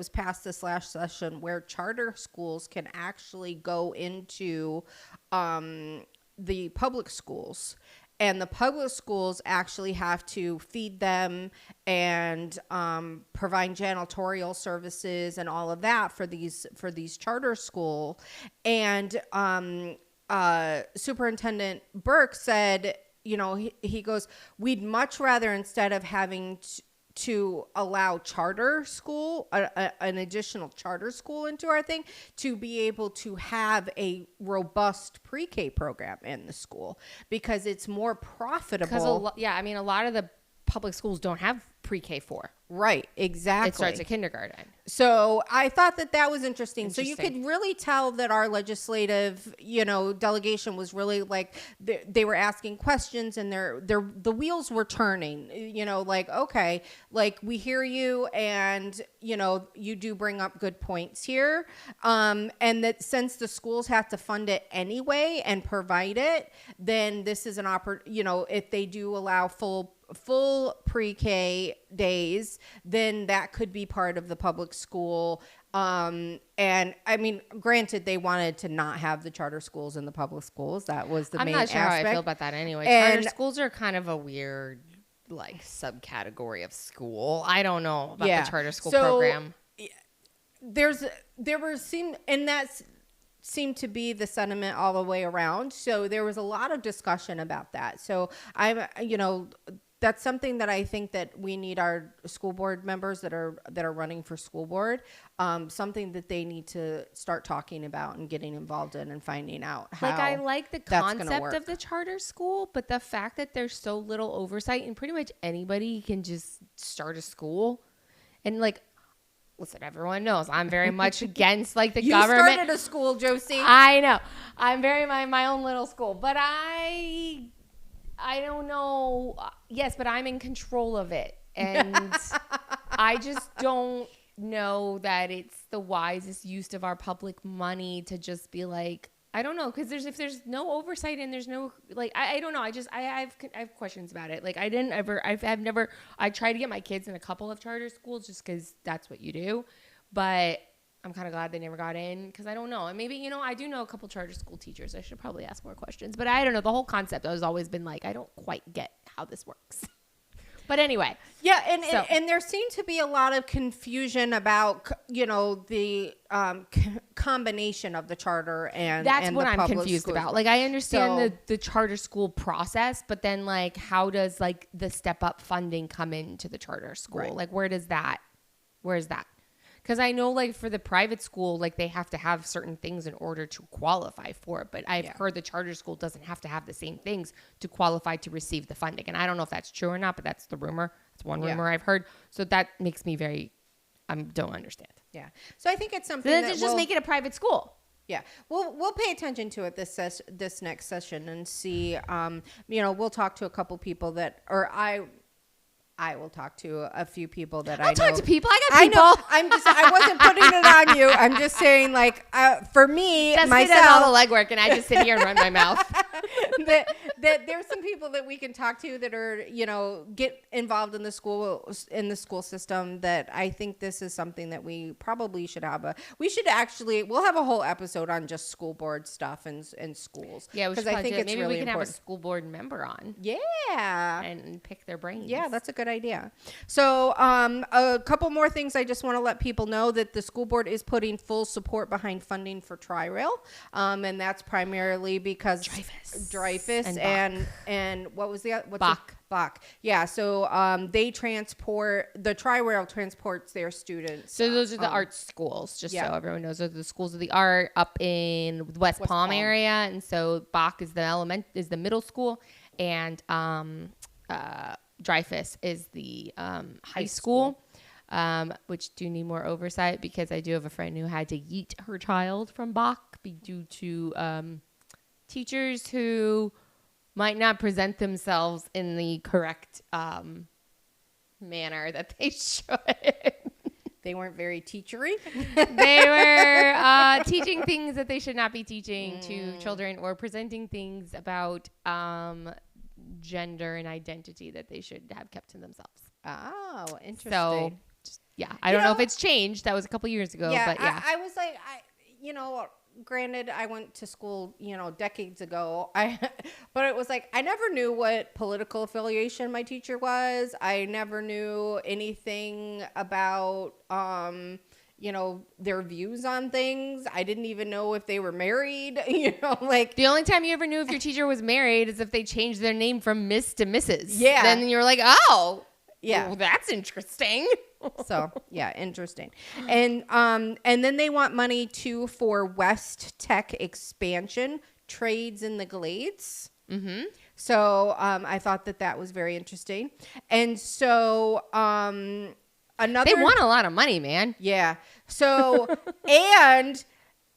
passed this last session where charter schools can actually go into the public schools. And the public schools actually have to feed them and provide janitorial services and all of that for these charter school. And Superintendent Burke said, he goes, we'd much rather, instead of having to allow charter school, an additional charter school into our thing, to be able to have a robust pre-K program in the school, because it's more profitable. Because a lot of the public schools don't have pre-K 4. Right, exactly. It starts at kindergarten. So I thought that was interesting. So you could really tell that our legislative, delegation was really like, they were asking questions, and the wheels were turning, like, okay, like we hear you, and, you do bring up good points here. And that since the schools have to fund it anyway and provide it, then this is an if they do allow full pre-K days, then that could be part of the public school. And I mean, granted, they wanted to not have the charter schools in the public schools. That was the main aspect. I'm not sure how I feel about that anyway. Charter schools are kind of a weird, like, subcategory of school. I don't know about the charter school program. Seemed to be the sentiment all the way around. So there was a lot of discussion about that. So that's something that I think that we need our school board members that are running for school board, something that they need to start talking about and getting involved in and finding out how. Like, I like the concept of the charter school, but the fact that there's so little oversight and pretty much anybody can just start a school, and like, listen, everyone knows I'm very much against like the government. You started a school, Josie. I know. I'm very my own little school, but I don't know. Yes, but I'm in control of it. And I just don't know that it's the wisest use of our public money to just be like, I don't know. Because if there's no oversight and there's no, like, I don't know. I have questions about it. Like, I tried to get my kids in a couple of charter schools just because that's what you do. But I'm kind of glad they never got in, because I don't know. And maybe, I do know a couple charter school teachers. I should probably ask more questions. But I don't know. The whole concept has always been like, I don't quite get how this works. But anyway. Yeah, and there seemed to be a lot of confusion about, the combination of the charter and that's and what the I'm confused about. Like, I understand the charter school process, but then, like, how does, like, the step-up funding come into the charter school? Right. Like, where is that? Because I know, like, for the private school, like, they have to have certain things in order to qualify for it. But I've heard the charter school doesn't have to have the same things to qualify to receive the funding. And I don't know if that's true or not, but that's the rumor. It's one rumor I've heard. So that makes me don't understand. Yeah. So I think it's something that just make it a private school. Yeah, we'll pay attention to it this next session and see. We'll talk to a couple people that, or I will talk to a few people that I'll I know. talk to people. I got people. I wasn't putting it on you. I'm just saying, like, for me, Jessica myself, does all the legwork, and I just sit here and run my mouth. that there's some people that we can talk to that are, get involved in the school system, that I think this is something that we probably should have we'll have a whole episode on just school board stuff and schools. Yeah, we should I think it's maybe really we can important. have a school board member on. Yeah. And pick their brains. Yeah, that's a good idea. So a couple more things I just want to let people know, that the school board is putting full support behind funding for Tri-Rail. And that's primarily because Dreyfus and what was the other? Bach. Yeah. So the Tri-Rail transports their students. So those are the art schools, just so everyone knows. Those are the schools of the art up in West Palm area. And so Bach is the middle school, and Dreyfus is the high school. Which do need more oversight, because I do have a friend who had to yeet her child from Bach due to teachers who might not present themselves in the correct manner that they should. They weren't very teachery. They were teaching things that they should not be teaching to children, or presenting things about gender and identity that they should have kept to themselves. Oh, interesting. So, I don't know if it's changed. That was a couple years ago. Yeah, but yeah. I was like, granted, I went to school, decades ago. But it was like, I never knew what political affiliation my teacher was. I never knew anything about, their views on things. I didn't even know if they were married, like. The only time you ever knew if your teacher was married is if they changed their name from Miss to Mrs. Yeah. Then you're like, oh, yeah, well, that's interesting. So yeah, interesting. And then they want money too for West Tech expansion, trades in the Glades. Mm-hmm. So I thought that was very interesting. And so they want a lot of money, man. Yeah. So and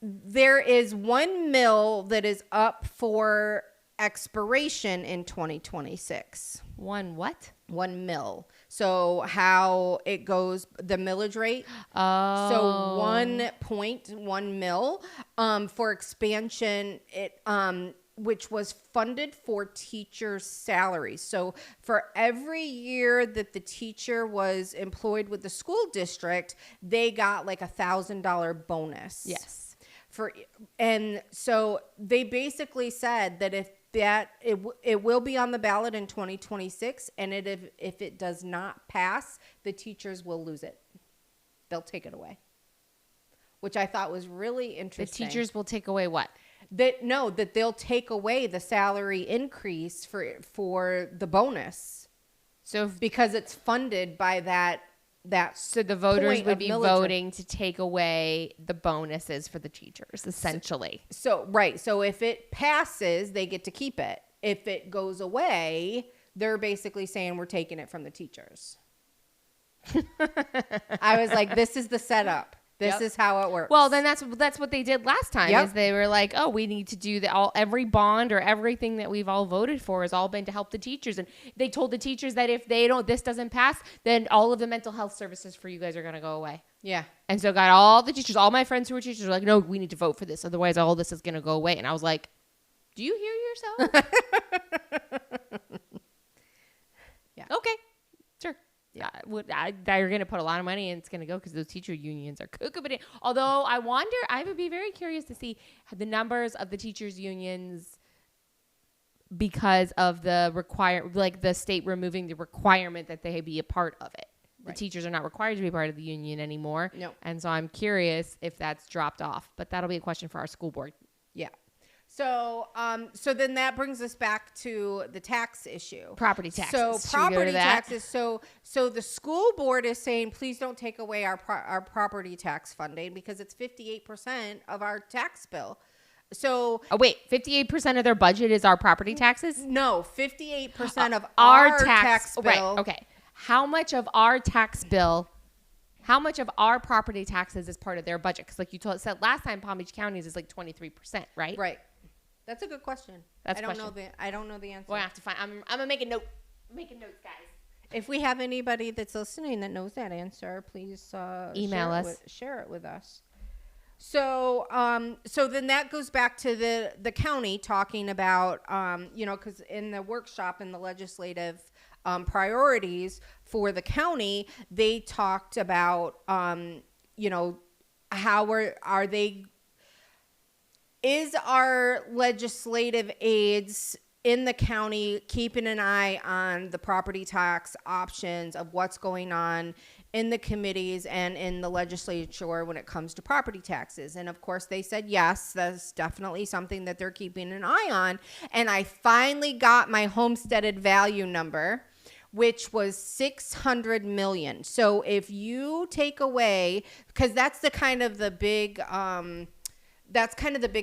there is one mill that is up for expiration in 2026. One what? One mill. So how it goes, the millage rate. Oh. So 1.1 mil for expansion, which was funded for teachers' salaries. So for every year that the teacher was employed with the school district, they got like $1,000 bonus. Yes. And so they basically said that if it will be on the ballot in 2026, and if it does not pass, the teachers will lose it. They'll take it away, which I thought was really interesting. The teachers will take away what? That they'll take away the salary increase for the bonus. So because it's funded by that. So the voters would be voting to take away the bonuses for the teachers, essentially. So right. So if it passes, they get to keep it. If it goes away, they're basically saying we're taking it from the teachers. I was like, this is the setup. This is how it works. Well, then that's what they did last time. Yep. Is they were like, oh, we need to do every bond or everything that we've all voted for has all been to help the teachers, and they told the teachers that if this doesn't pass, then all of the mental health services for you guys are gonna go away. Yeah. And so got all the teachers, all my friends who were teachers were like, no, we need to vote for this, otherwise all this is gonna go away. And I was like, do you hear yourself? Yeah. Okay. Sure. Yeah, they're going to put a lot of money and it's going to go because those teacher unions are cuckoo. Although I would be very curious to see the numbers of the teachers unions because of the state removing the requirement that they be a part of it. Right. The teachers are not required to be part of the union anymore. No. And so I'm curious if that's dropped off, but that'll be a question for our school board. Yeah. So then that brings us back to the tax issue. Property taxes. So property taxes. So the school board is saying, please don't take away our property tax funding because it's 58% of our tax bill. So wait, 58% of their budget is our property taxes? No, 58% of our tax bill. Right. Okay. How much of our tax bill? How much of our property taxes is part of their budget? Because like you said last time, Palm Beach County's is like 23%, right? Right. That's a good question. I don't know the answer. We'll have to find. I'm gonna make a note. I'm making notes, guys. If we have anybody that's listening that knows that answer, please email us. Share it with us. So, so then that goes back to the county talking about, because in the workshop in the legislative priorities for the county, they talked about, how are they? Is our legislative aides in the county keeping an eye on the property tax options of what's going on in the committees and in the legislature when it comes to property taxes? And of course they said yes, that's definitely something that they're keeping an eye on. And I finally got my homesteaded value number, which was 600 million. So if you take away, because that's the kind of the big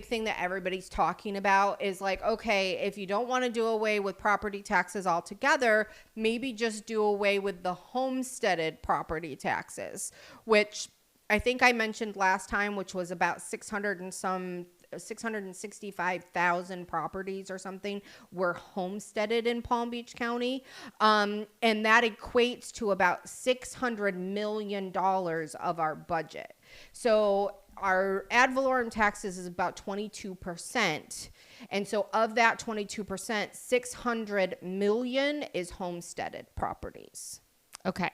thing that everybody's talking about, is like, okay, if you don't want to do away with property taxes altogether, maybe just do away with the homesteaded property taxes, which I think I mentioned last time, which was about 665,000 properties or something were homesteaded in Palm Beach County. And that equates to about $600 million of our budget. So our ad valorem taxes is about 22%. And so of that 22%, 600 million is homesteaded properties. Okay.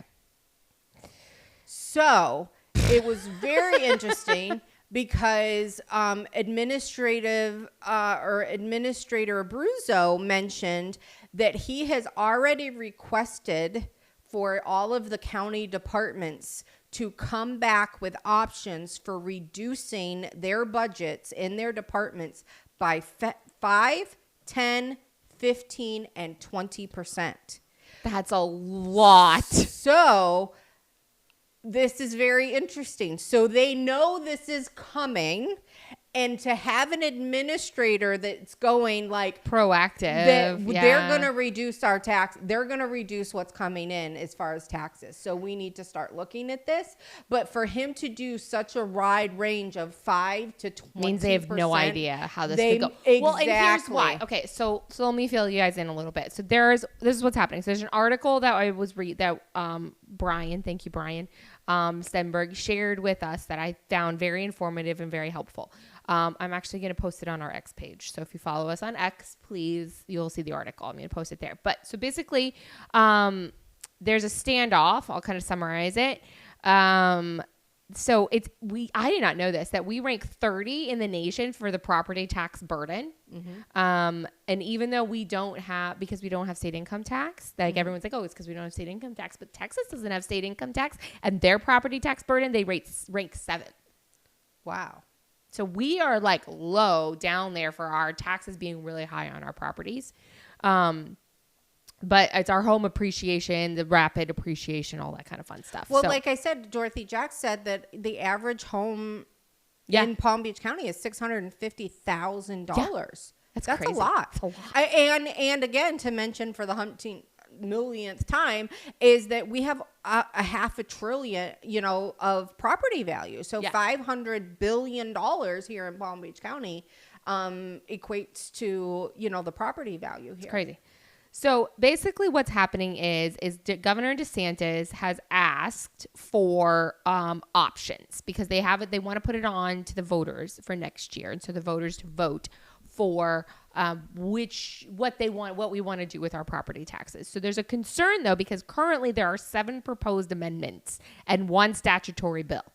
So it was very interesting because Administrator Abruzzo mentioned that he has already requested for all of the county departments to come back with options for reducing their budgets in their departments by 5, 10, 15, and 20%. That's a lot. So this is very interesting. So they know this is coming, and to have an administrator that's going like proactive, they're going to reduce our tax. They're going to reduce what's coming in as far as taxes. So we need to start looking at this. But for him to do such a wide range of 5 to 20% means they have no idea how this could go. Exactly. Well, and here's why. Okay, so let me fill you guys in a little bit. So this is what's happening. So there's an article that I was Brian, thank you, Brian Stenberg, shared with us that I found very informative and very helpful. I'm actually going to post it on our X page. So if you follow us on X, please, you'll see the article. I'm going to post it there. But so basically, there's a standoff. I'll kind of summarize it. So I did not know this, that we rank 30 in the nation for the property tax burden. Mm-hmm. And even though because we don't have state income tax, like everyone's like, oh, it's because we don't have state income tax, but Texas doesn't have state income tax, and their property tax burden, they rank 7th. Wow. So we are like low down there for our taxes being really high on our properties. But it's our home appreciation, the rapid appreciation, all that kind of fun stuff. Well, like I said, Dorothy Jack said that the average home in Palm Beach County is $650,000. Yeah. That's crazy. A lot. That's a lot. And again, to mention for the 100 millionth time, is that we have a $500 billion, of property value. So $500 billion here in Palm Beach County equates to, the property value here. It's crazy. So basically what's happening is Governor DeSantis has asked for options because they want to put it on to the voters for next year. And so the voters to vote for what we want to do with our property taxes. So there's a concern though, because currently there are 7 proposed amendments and 1 statutory bill.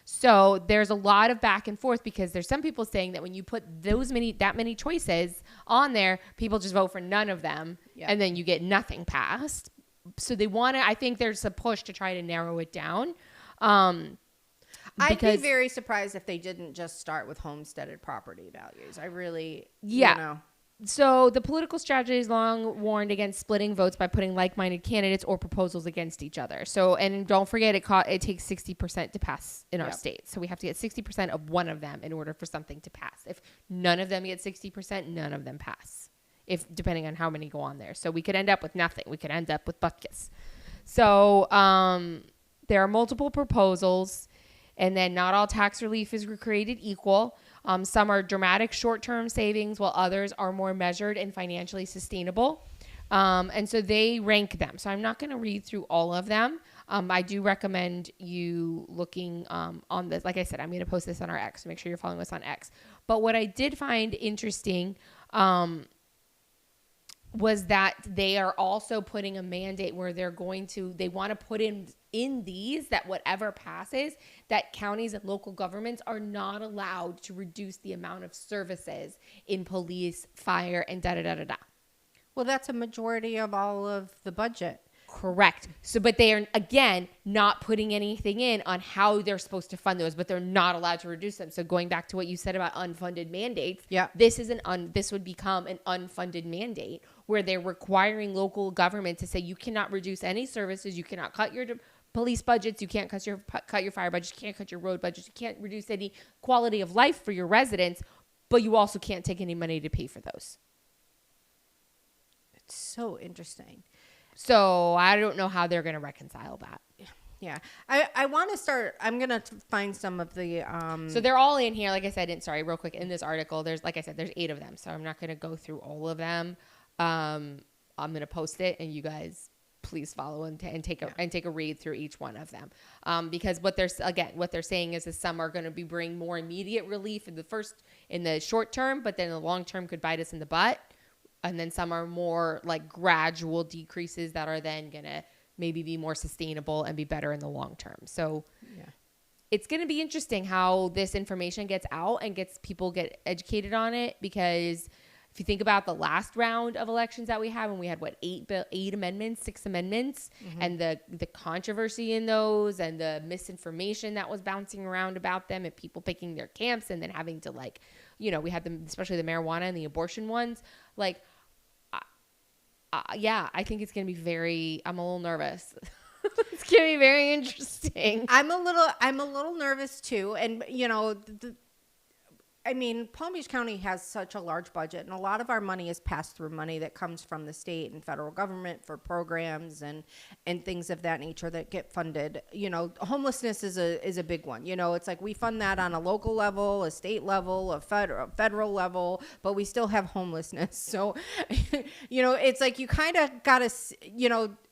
So there's a lot of back and forth because there's some people saying that when you put that many choices on there, people just vote for none of them and then you get nothing passed. So I think there's a push to try to narrow it down. I'd be very surprised if they didn't just start with homesteaded property values. I really, So the political strategy has long warned against splitting votes by putting like-minded candidates or proposals against each other. So, and don't forget, it takes 60% to pass in our state. So we have to get 60% of one of them in order for something to pass. If none of them get 60%, none of them pass. Depending on how many go on there. So we could end up with nothing. We could end up with buckets. So there are multiple proposals, and then not all tax relief is created equal. Some are dramatic short-term savings, while others are more measured and financially sustainable. And so they rank them. So I'm not going to read through all of them. I do recommend you looking on this. Like I said, I'm going to post this on our X. So make sure you're following us on X. But what I did find interesting was that they are also putting a mandate where they want to put in these, that whatever passes, that counties and local governments are not allowed to reduce the amount of services in police, fire, and da-da-da-da-da. Well, that's a majority of all of the budget. Correct. So, but they are, again, not putting anything in on how they're supposed to fund those, but they're not allowed to reduce them. So going back to what you said about unfunded mandates, this would become an unfunded mandate where they're requiring local government to say, you cannot reduce any services. You cannot cut your police budgets. You can't cut your fire budgets. You can't cut your road budgets. You can't reduce any quality of life for your residents, but you also can't take any money to pay for those. It's so interesting. So I don't know how they're going to reconcile that. Yeah. I want to start. I'm going to find some of the. So they're all in here. Like I said, real quick, in this article, there's 8 of them. So I'm not going to go through all of them. I'm going to post it, and you guys please follow and take a read through each one of them. Because what they're saying is some are going to be bring more immediate relief in the short term, but then in the long term could bite us in the butt. And then some are more like gradual decreases that are then going to maybe be more sustainable and be better in the long term. So it's going to be interesting how this information gets out and people get educated on it, because if you think about the last round of elections that we had, when we had 6 amendments, and the controversy in those and the misinformation that was bouncing around about them and people picking their camps and then having to we had them, especially the marijuana and the abortion ones, I think it's going to be I'm a little nervous. It's going to be very interesting. I'm a little nervous too. And, Palm Beach County has such a large budget, and a lot of our money is pass-through money that comes from the state and federal government for programs and things of that nature that get funded. Homelessness is a big one. It's like we fund that on a local level, a state level, a federal level, but we still have homelessness. So, it's like you kind of got to,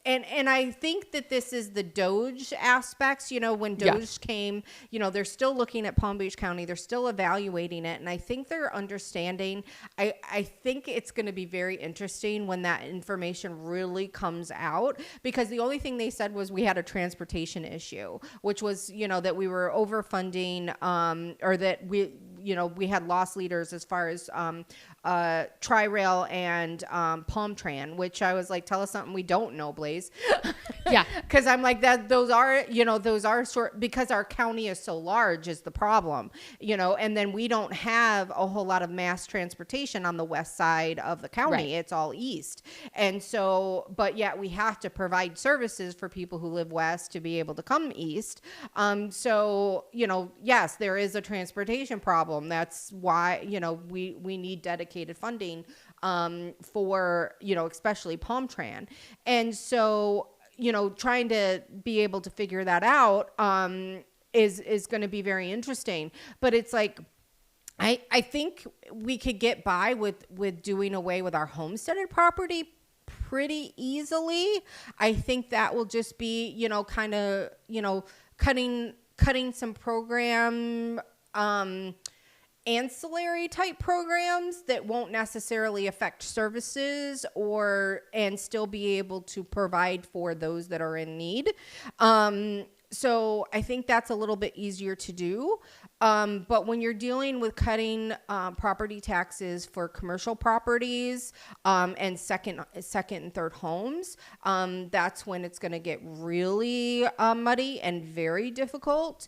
And I think that this is the DOGE aspects. When DOGE came, they're still looking at Palm Beach County. They're still evaluating it. And I think they're understanding. I think it's going to be very interesting when that information really comes out, because the only thing they said was we had a transportation issue, which was, that we were overfunding, or that we had lost leaders as far as Tri-Rail and Palm Tran, which I was like, tell us something we don't know, Blaze. Yeah. Because I'm like, those are sort, because our county is so large is the problem, and then we don't have a whole lot of mass transportation on the west side of the county. Right. It's all east. And so, but yet we have to provide services for people who live west to be able to come east. So, yes, there is a transportation problem. That's why, we need dedicated funding for, especially Palm Tran. And so, trying to be able to figure that out is going to be very interesting. But it's like, I think we could get by with doing away with our homesteaded property pretty easily. I think that will just be, kind of, cutting some program, ancillary type programs that won't necessarily affect services and still be able to provide for those that are in need. So I think that's a little bit easier to do. But when you're dealing with cutting property taxes for commercial properties and second and third homes, that's when it's going to get really muddy and very difficult.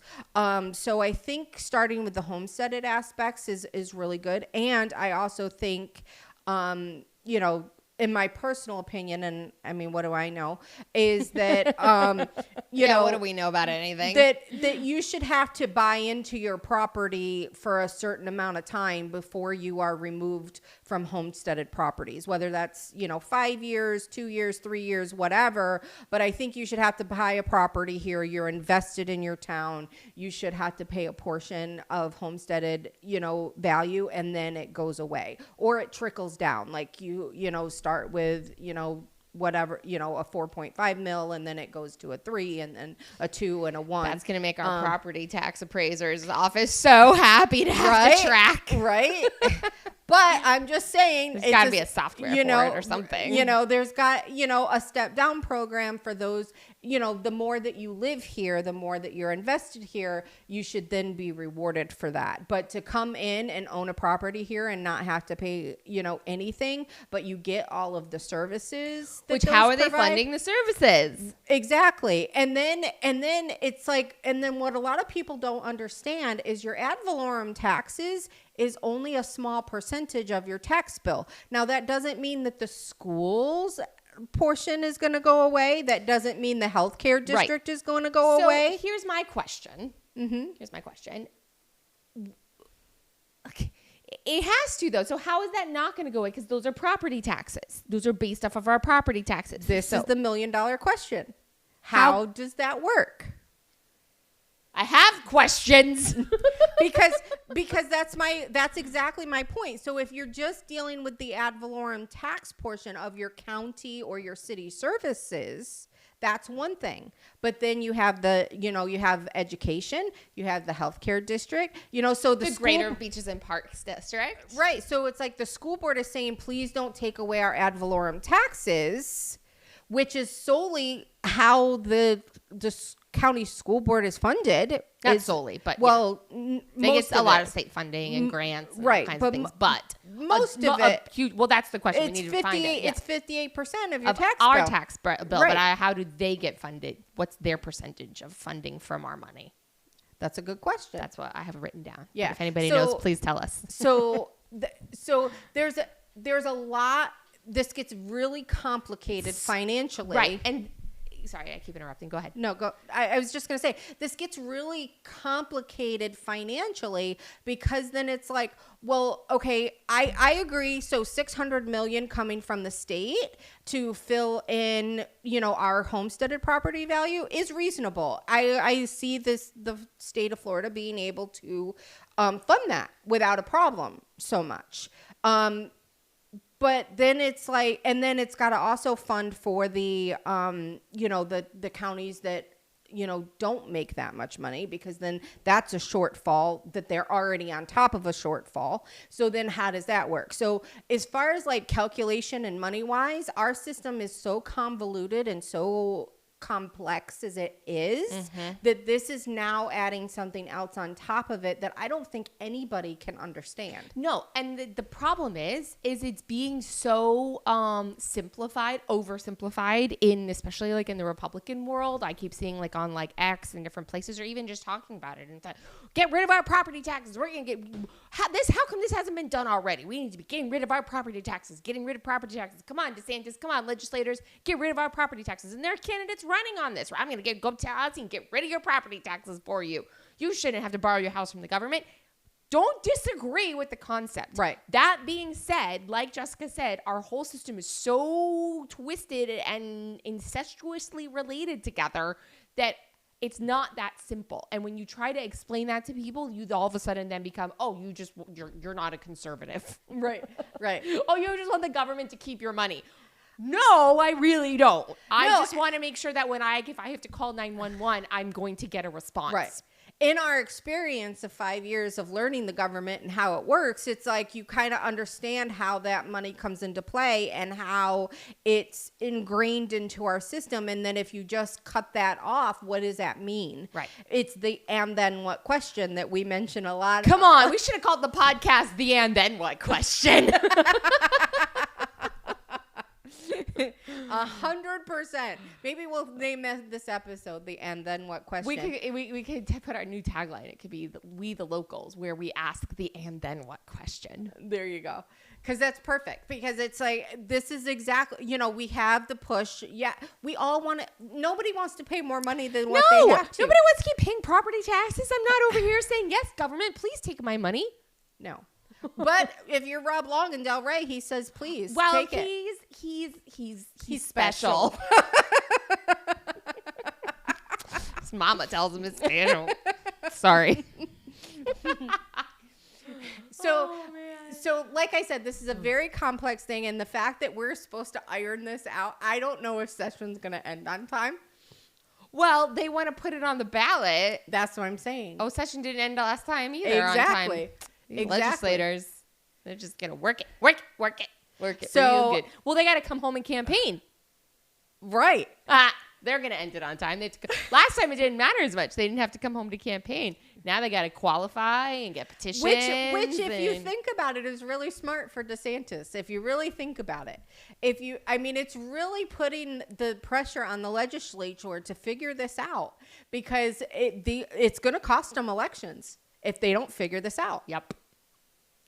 So I think starting with the homesteaded aspects is really good. And I also think, in my personal opinion, and I mean, what do I know, is that, what do we know about anything? That you should have to buy into your property for a certain amount of time before you are removed from homesteaded properties, whether that's, 5 years, 2 years, 3 years, whatever. But I think you should have to buy a property here. You're invested in your town. You should have to pay a portion of homesteaded, value, and then it goes away, or it trickles down. Like you start start with, whatever, a 4.5 mil, and then it goes to a 3, and then a 2 and a 1. That's going to make our property tax appraiser's office so happy to have to track. Right. But I'm just saying, there's got to be a software for it or something. There's got, a step down program for those, the more that you live here, the more that you're invested here, you should then be rewarded for that. But to come in and own a property here and not have to pay, anything, but you get all of the services. Which, how are they funding the services? Exactly. And then it's like, and then what a lot of people don't understand is your ad valorem taxes is only a small percentage of your tax bill. Now, that doesn't mean that the schools portion is going to go away. That doesn't mean the healthcare district is going to go away. So here's my question. Here's my question. Okay. It has to, though. So how is that not going to go away? Because those are property taxes. Those are based off of our property taxes. This is the $1 million question. How does that work? I have questions. because that's exactly my point. So if you're just dealing with the ad valorem tax portion of your county or your city services, that's one thing. But then you have you have education, you have the healthcare district, so the Greater Beaches and Parks District. Right. So it's like the school board is saying, please don't take away our ad valorem taxes, which is solely how the county school board is funded. Not solely, but they get a lot of state funding and grants and all kinds of things. But most of it, huge, well, that's the question. We need to find it. It's 58% of your tax our bill. tax bill. Right. But how do they get funded? What's their percentage of funding from our money? That's a good question. That's what I have written down. Yeah. If anybody knows, please tell us. So there's a lot. This gets really complicated financially. Right. And sorry, I keep interrupting. Go ahead. No, go. I was just going to say, this gets really complicated financially because then it's like, well, okay, I agree. So 600 million coming from the state to fill in, our homesteaded property value is reasonable. I see the state of Florida being able to fund that without a problem so much. But then it's like, and then it's got to also fund for the, the counties that, don't make that much money, because then that's a shortfall that they're already on top of a shortfall. So then how does that work? So as far as like calculation and money wise, our system is so convoluted and so complex as it is that this is now adding something else on top of it that I don't think anybody can understand. No, and the problem is it's being so simplified, oversimplified in, especially like in the Republican world. I keep seeing like on like X and different places, or even just talking about it, and it's like, get rid of our property taxes. We're gonna get how come this hasn't been done already? We need to be getting rid of our property taxes. Come on, DeSantis, come on, legislators, get rid of our property taxes. And there are candidates running on this. I'm going to go up to Ozzy and get rid of your property taxes for you. You shouldn't have to borrow your house from the government. Don't disagree with the concept. Right. That being said, like Jessica said, our whole system is so twisted and incestuously related together that it's not that simple. And when you try to explain that to people, you all of a sudden then become, you're not a conservative. Right. Oh, you just want the government to keep your money. No, I really don't. I just want to make sure that if I have to call 911, I'm going to get a response. Right. In our experience of 5 years of learning the government and how it works, it's like you kind of understand how that money comes into play and how it's ingrained into our system. And then if you just cut that off, what does that mean? Right. It's the and then what question that we mention a lot. Come on, we should have called the podcast the and then what question. 100%. Maybe we'll name this episode the and then what question. We could put our new tagline. It could be we the locals, where we ask the and then what question. There you go. Because that's perfect. Because it's like, this is exactly, we have the push. Yeah, we all want to. Nobody wants to pay more money than what they have to. Nobody wants to keep paying property taxes. I'm not over here saying, yes, government, please take my money. No. But if you're Rob Long in Del Rey, he says, please take it. He's special. His mama tells him it's special. Sorry. So like I said, this is a very complex thing. And the fact that we're supposed to iron this out, I don't know if session's going to end on time. Well, they want to put it on the ballot. That's what I'm saying. Oh, session didn't end last time either. Exactly. On time. Legislators, they're just going to work it. So, real good. Well, they got to come home and campaign. Right. They're going to end it on time. Last time it didn't matter as much. They didn't have to come home to campaign. Now they got to qualify and get petitions. Which if you think about it, is really smart for DeSantis. If you really think about it. It's really putting the pressure on the legislature to figure this out, because it's going to cost them elections if they don't figure this out. Yep.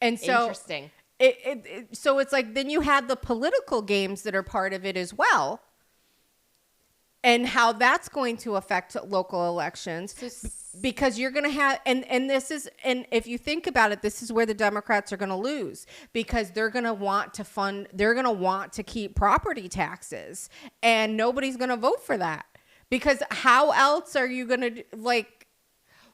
And so interesting. So it's like, then you have the political games that are part of it as well, and how that's going to affect local elections, because you're going to have, and if you think about it, this is where the Democrats are going to lose, because they're going to want to keep property taxes, and nobody's going to vote for that, because how else are you going to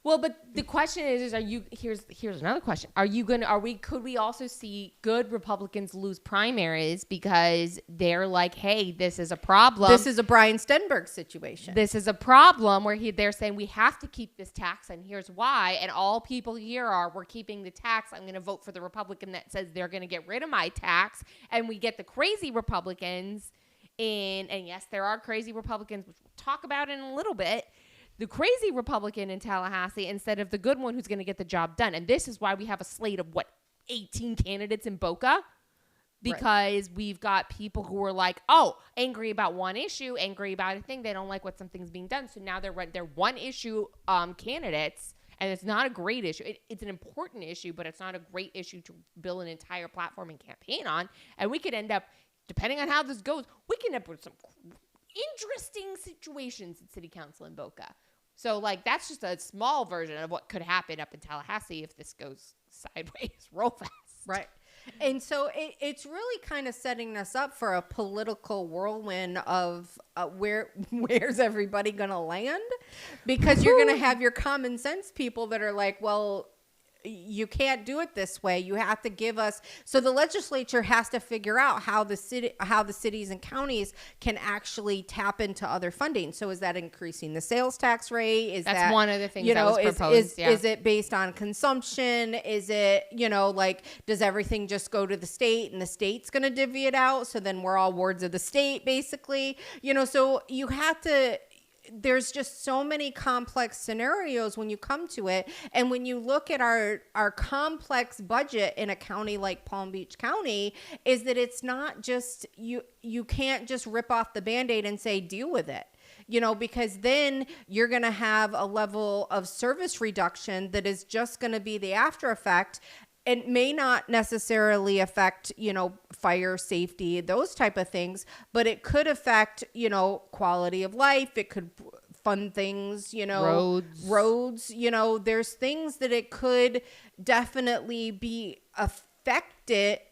Well, but the question is here's another question. Could we also see good Republicans lose primaries because they're like, hey, this is a problem. This is a Brian Stenberg situation. This is a problem where they're saying we have to keep this tax, and here's why. And all people here we're keeping the tax. I'm going to vote for the Republican that says they're going to get rid of my tax. And we get the crazy Republicans and yes, there are crazy Republicans, which we'll talk about in a little bit. The crazy Republican in Tallahassee instead of the good one who's going to get the job done. And this is why we have a slate of 18 candidates in Boca, because we've got people who are like, angry about one issue, angry about a thing. They don't like what something's being done. So now they're one issue candidates, and it's not a great issue. It's an important issue, but it's not a great issue to build an entire platform and campaign on. And we could end up, depending on how this goes, we can end up with some interesting situations at City Council in Boca. So, that's just a small version of what could happen up in Tallahassee if this goes sideways real fast. Right. And so it's really kind of setting us up for a political whirlwind of where's everybody going to land? Because you're going to have your common sense people that are like, well, you can't do it this way. You have to give us. So the legislature has to figure out how the cities and counties can actually tap into other funding. So is that increasing the sales tax rate? That's one of the things that was proposed. Is it based on consumption? Is it, does everything just go to the state and the state's going to divvy it out? So then we're all wards of the state, basically. So you have to. There's just so many complex scenarios when you come to it. And when you look at our complex budget in a county like Palm Beach County, is that it's not just, you can't just rip off the Band-Aid and say, deal with it. Because then you're going to have a level of service reduction that is just going to be the after effect. It may not necessarily affect, fire safety, those type of things, but it could affect, quality of life. It could fund things, roads, there's things that it could definitely be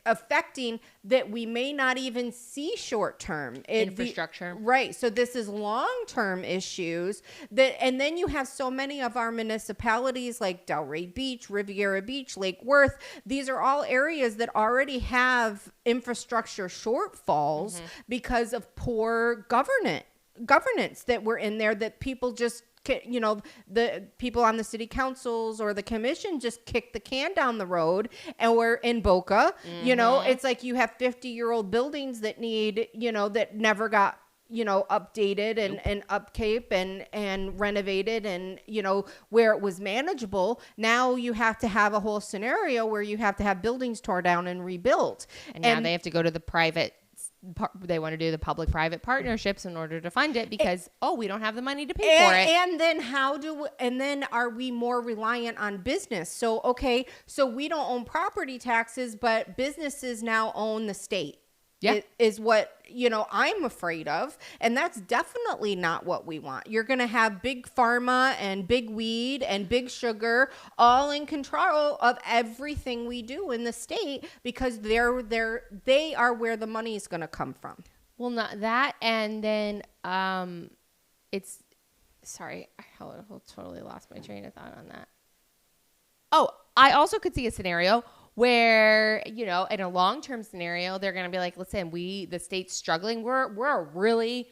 affecting that we may not even see short term. Infrastructure. Right. So this is long-term issues and then you have so many of our municipalities like Delray Beach, Riviera Beach, Lake Worth. These are all areas that already have infrastructure shortfalls because of poor governance that were in there, that people just, the people on the city councils or the commission just kick the can down the road. And we're in Boca, it's like you have 50-year-old buildings that need, that never got, updated and upkeep and renovated and, where it was manageable. Now you have to have a whole scenario where you have to have buildings torn down and rebuilt. And now they have to go to the private. They want to do the public-private partnerships in order to fund it because we don't have the money to pay for it. And then are we more reliant on business? So we don't own property taxes, but businesses now own the state. Yeah, is what I'm afraid of, and that's definitely not what we want. You're going to have big pharma and big weed and big sugar all in control of everything we do in the state because they are where the money is going to come from. Well, not that, and then it's sorry, I totally lost my train of thought on that. Oh, I also could see a scenario where, you know, in a long-term scenario, they're going to be like, listen, the state's struggling. We're really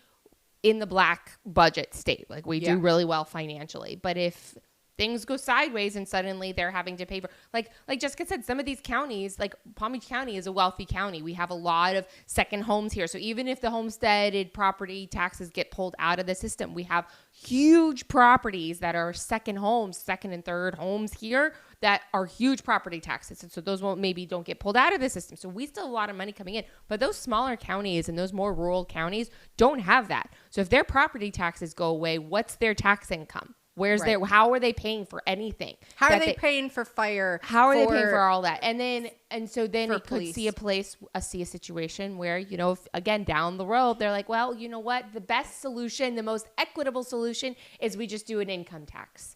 in the black budget state. Like we do really well financially. But if things go sideways and suddenly they're having to pay for, like Jessica said, some of these counties, like Palm Beach County is a wealthy county. We have a lot of second homes here. So even if the homesteaded property taxes get pulled out of the system, we have huge properties that are second homes, second and third homes here that are huge property taxes. And so those don't get pulled out of the system. So we still have a lot of money coming in, but those smaller counties and those more rural counties don't have that. So if their property taxes go away, what's their tax income? How are they paying for anything? How are they paying for fire? How are they paying for all that? And so then we police. could see a situation where, you know, if, again, down the road, they're like, well, you know what? The best solution, the most equitable solution is we just do an income tax.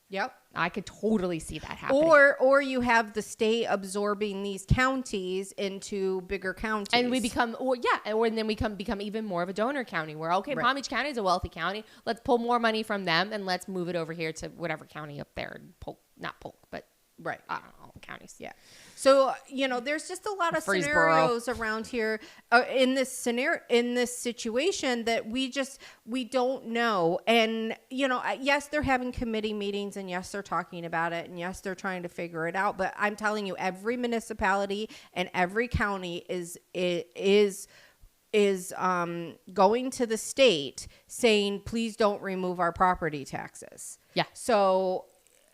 Yep. I could totally see that happening. Or you have the state absorbing these counties into bigger counties. And we become, then we become even more of a donor county where, okay, Palm Beach County is a wealthy county. Let's pull more money from them and let's move it over here to whatever county up there. Not Polk, but I don't know, counties. Yeah. So, you know, there's just a lot of scenarios around here in this situation that we don't know. And, you know, yes, they're having committee meetings and yes, they're talking about it and yes, they're trying to figure it out. But I'm telling you, every municipality and every county is going to the state saying, please don't remove our property taxes. Yeah. So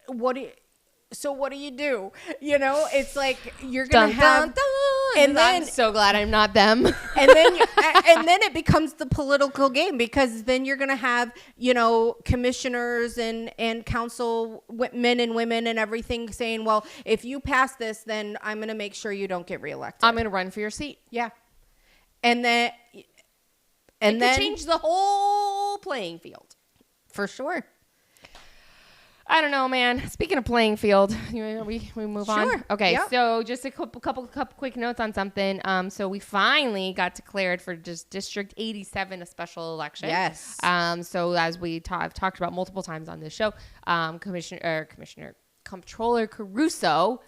what do you do? You know, it's like you're going to have, and then I'm so glad I'm not them. and then it becomes the political game because then you're going to have, you know, commissioners and council men and women and everything saying, well, if you pass this, then I'm going to make sure you don't get reelected. I'm going to run for your seat. Yeah. And then change the whole playing field. For sure. I don't know, man. Speaking of playing field, we move on. Sure. Okay, Yep. So just a couple quick notes on something. So we finally got declared for just District 87 a special election. Yes. So as I've talked about multiple times on this show, Comptroller Caruso,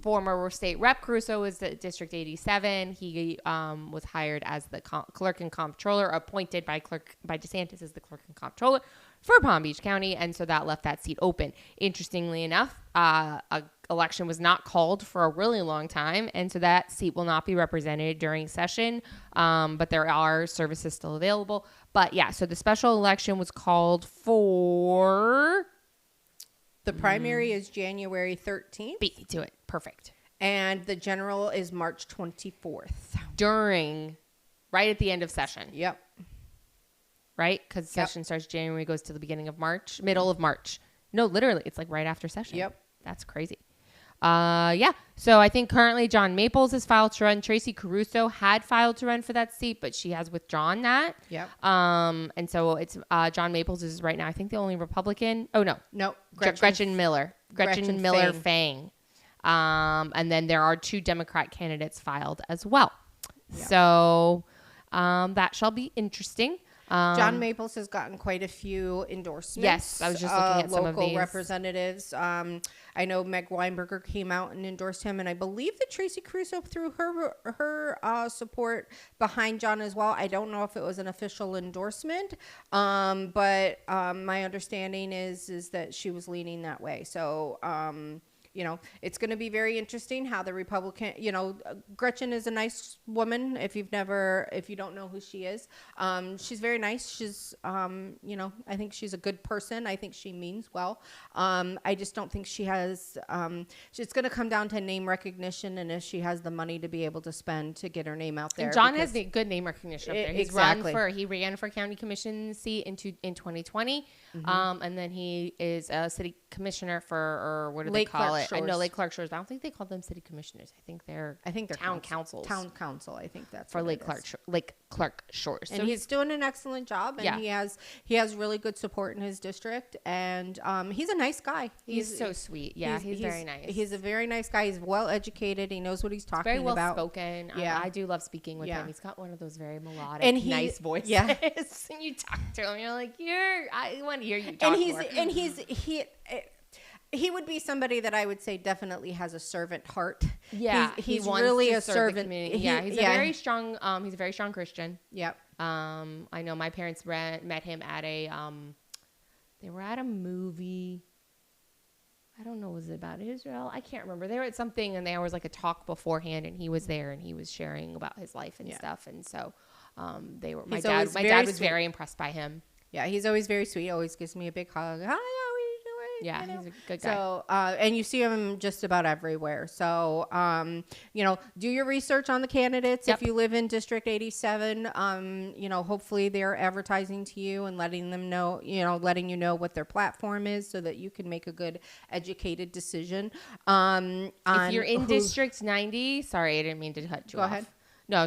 former state rep Caruso was the District 87. He was hired as the clerk and comptroller, appointed by DeSantis as the clerk and comptroller for Palm Beach County, and so that left that seat open. Interestingly enough, a election was not called for a really long time, and so that seat will not be represented during session, but there are services still available. But yeah, so the special election was called for... The primary is January 13th. Beat me to it. Perfect. And the general is March 24th. Right at the end of session. Yep. Right? Because session starts January, goes to the beginning of March, middle of March. No, literally, it's like right after session. Yep. That's crazy. Yeah. So I think currently John Maples has filed to run. Tracy Caruso had filed to run for that seat, but she has withdrawn that. Yep. And so it's John Maples is right now, I think, the only Republican. Oh, no. No. Gretchen Miller. Gretchen Miller Fang. And then there are 2 Democrat candidates filed as well. Yep. So that shall be interesting. John Maples has gotten quite a few endorsements. Yes, I was just looking at some of these. Local representatives. I know Meg Weinberger came out and endorsed him, and I believe that Tracy Caruso threw her support behind John as well. I don't know if it was an official endorsement, but my understanding is that she was leaning that way. So, you know, it's going to be very interesting how the Republican, you know, Gretchen is a nice woman. If you don't know who she is, she's very nice. She's, you know, I think she's a good person. I think she means well. I just don't think she has, it's going to come down to name recognition and if she has the money to be able to spend to get her name out there. And John has good name recognition up there. Exactly. He ran for county commission seat in 2020. Mm-hmm. And then he is a city commissioner for, or what do they call it? I know Lake Clark Shores. I don't think they call them city commissioners. I think they're town councils. Town council. I think that's for Lake Clark Shores. And so he's doing an excellent job, and he has really good support in his district, and he's a nice guy. He's so sweet. Yeah, he's very nice. He's a very nice guy. He's well educated. He knows what he's talking about. Very well spoken. Yeah, I do love speaking with him. He's got one of those very melodic, and nice voices. Yeah, and you talk to him, you're like, I want to hear you talk more. And he's He would be somebody that I would say definitely has a servant heart. Yeah, he's he wants really to a serve the servant. community. Yeah, he's a very strong. He's a very strong Christian. Yep. I know my parents met him at a. They were at a movie. I don't know, was it about Israel? I can't remember. They were at something, and there was like a talk beforehand, and he was there, and he was sharing about his life and stuff. And so, they were. My dad was very impressed by him. Yeah, he's always very sweet. Always gives me a big hug. Hi, how are you doing? Yeah, you know? he's a good guy. So, and you see him just about everywhere. So, do your research on the candidates. Yep. If you live in District 87, hopefully they're advertising to you and letting you know what their platform is so that you can make a good, educated decision. If you're in District 90, sorry, I didn't mean to cut you off. Go ahead. No,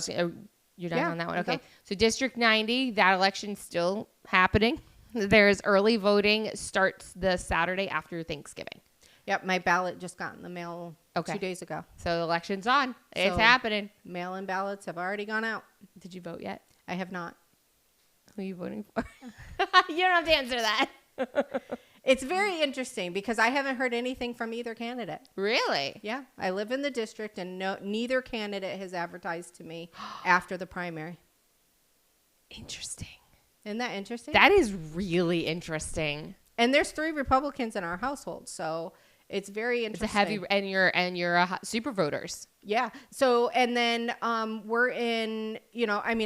you're done on that one? Okay. So District 90, that election's still happening. There's early voting, starts the Saturday after Thanksgiving. Yep, my ballot just got in the mail 2 days ago. So the election's on. It's happening. Mail-in ballots have already gone out. Did you vote yet? I have not. Who are you voting for? You don't have to answer that. It's very interesting because I haven't heard anything from either candidate. Really? Yeah. I live in the district and neither candidate has advertised to me after the primary. Interesting. Isn't that interesting? That is really interesting. And there's 3 Republicans in our household, so it's very interesting. It's a heavy, and you're super voters. Yeah. So, and then we're in,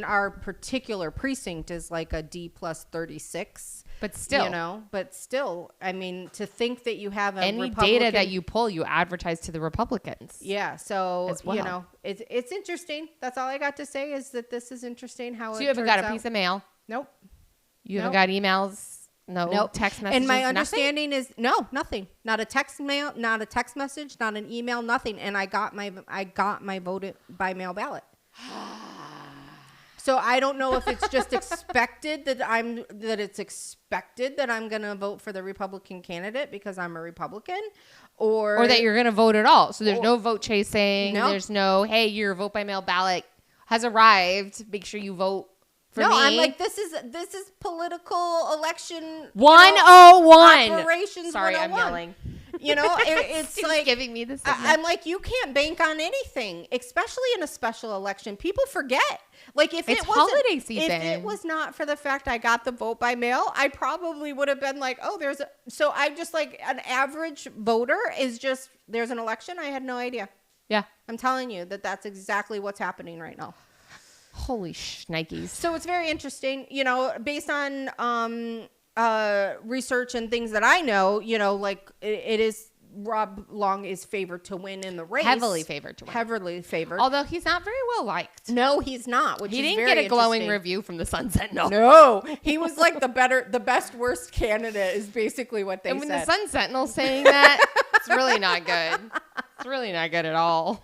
our particular precinct is like a D+36. But still. To think that you have any data that you pull, you advertise to the Republicans. Yeah. So, as well. It's interesting. That's all I got to say is that this is interesting how so you haven't got a piece of mail? Nope. You haven't got emails? No. Text messages? And my understanding is nothing. Not a text mail, not a text message, not an email, nothing. And I got my vote by mail ballot. So I don't know if it's just expected that I'm going to vote for the Republican candidate because I'm a Republican, or that you're going to vote at all. So there's no vote chasing. No. There's no, hey, your vote by mail ballot has arrived. Make sure you vote for me. I'm like, this is political election 101 operations. Sorry, 101. I'm yelling. It's like giving me this. I'm like, you can't bank on anything, especially in a special election. People forget. Like if it's holiday season. If it was not for the fact I got the vote by mail, I probably would have been like, so I just like an average voter is just, there's an election. I had no idea. Yeah. I'm telling you that's exactly what's happening right now. Holy shnikes. So it's very interesting, based on research and things that I know, like it is Rob Long is favored to win in the race. Heavily favored to win. Heavily favored. Although he's not very well liked. No, he's not. Which he is didn't very get a glowing review from the Sun Sentinel. No, he was like the best, worst candidate is basically what they said. And when the Sun Sentinel's saying that, it's really not good. It's really not good at all.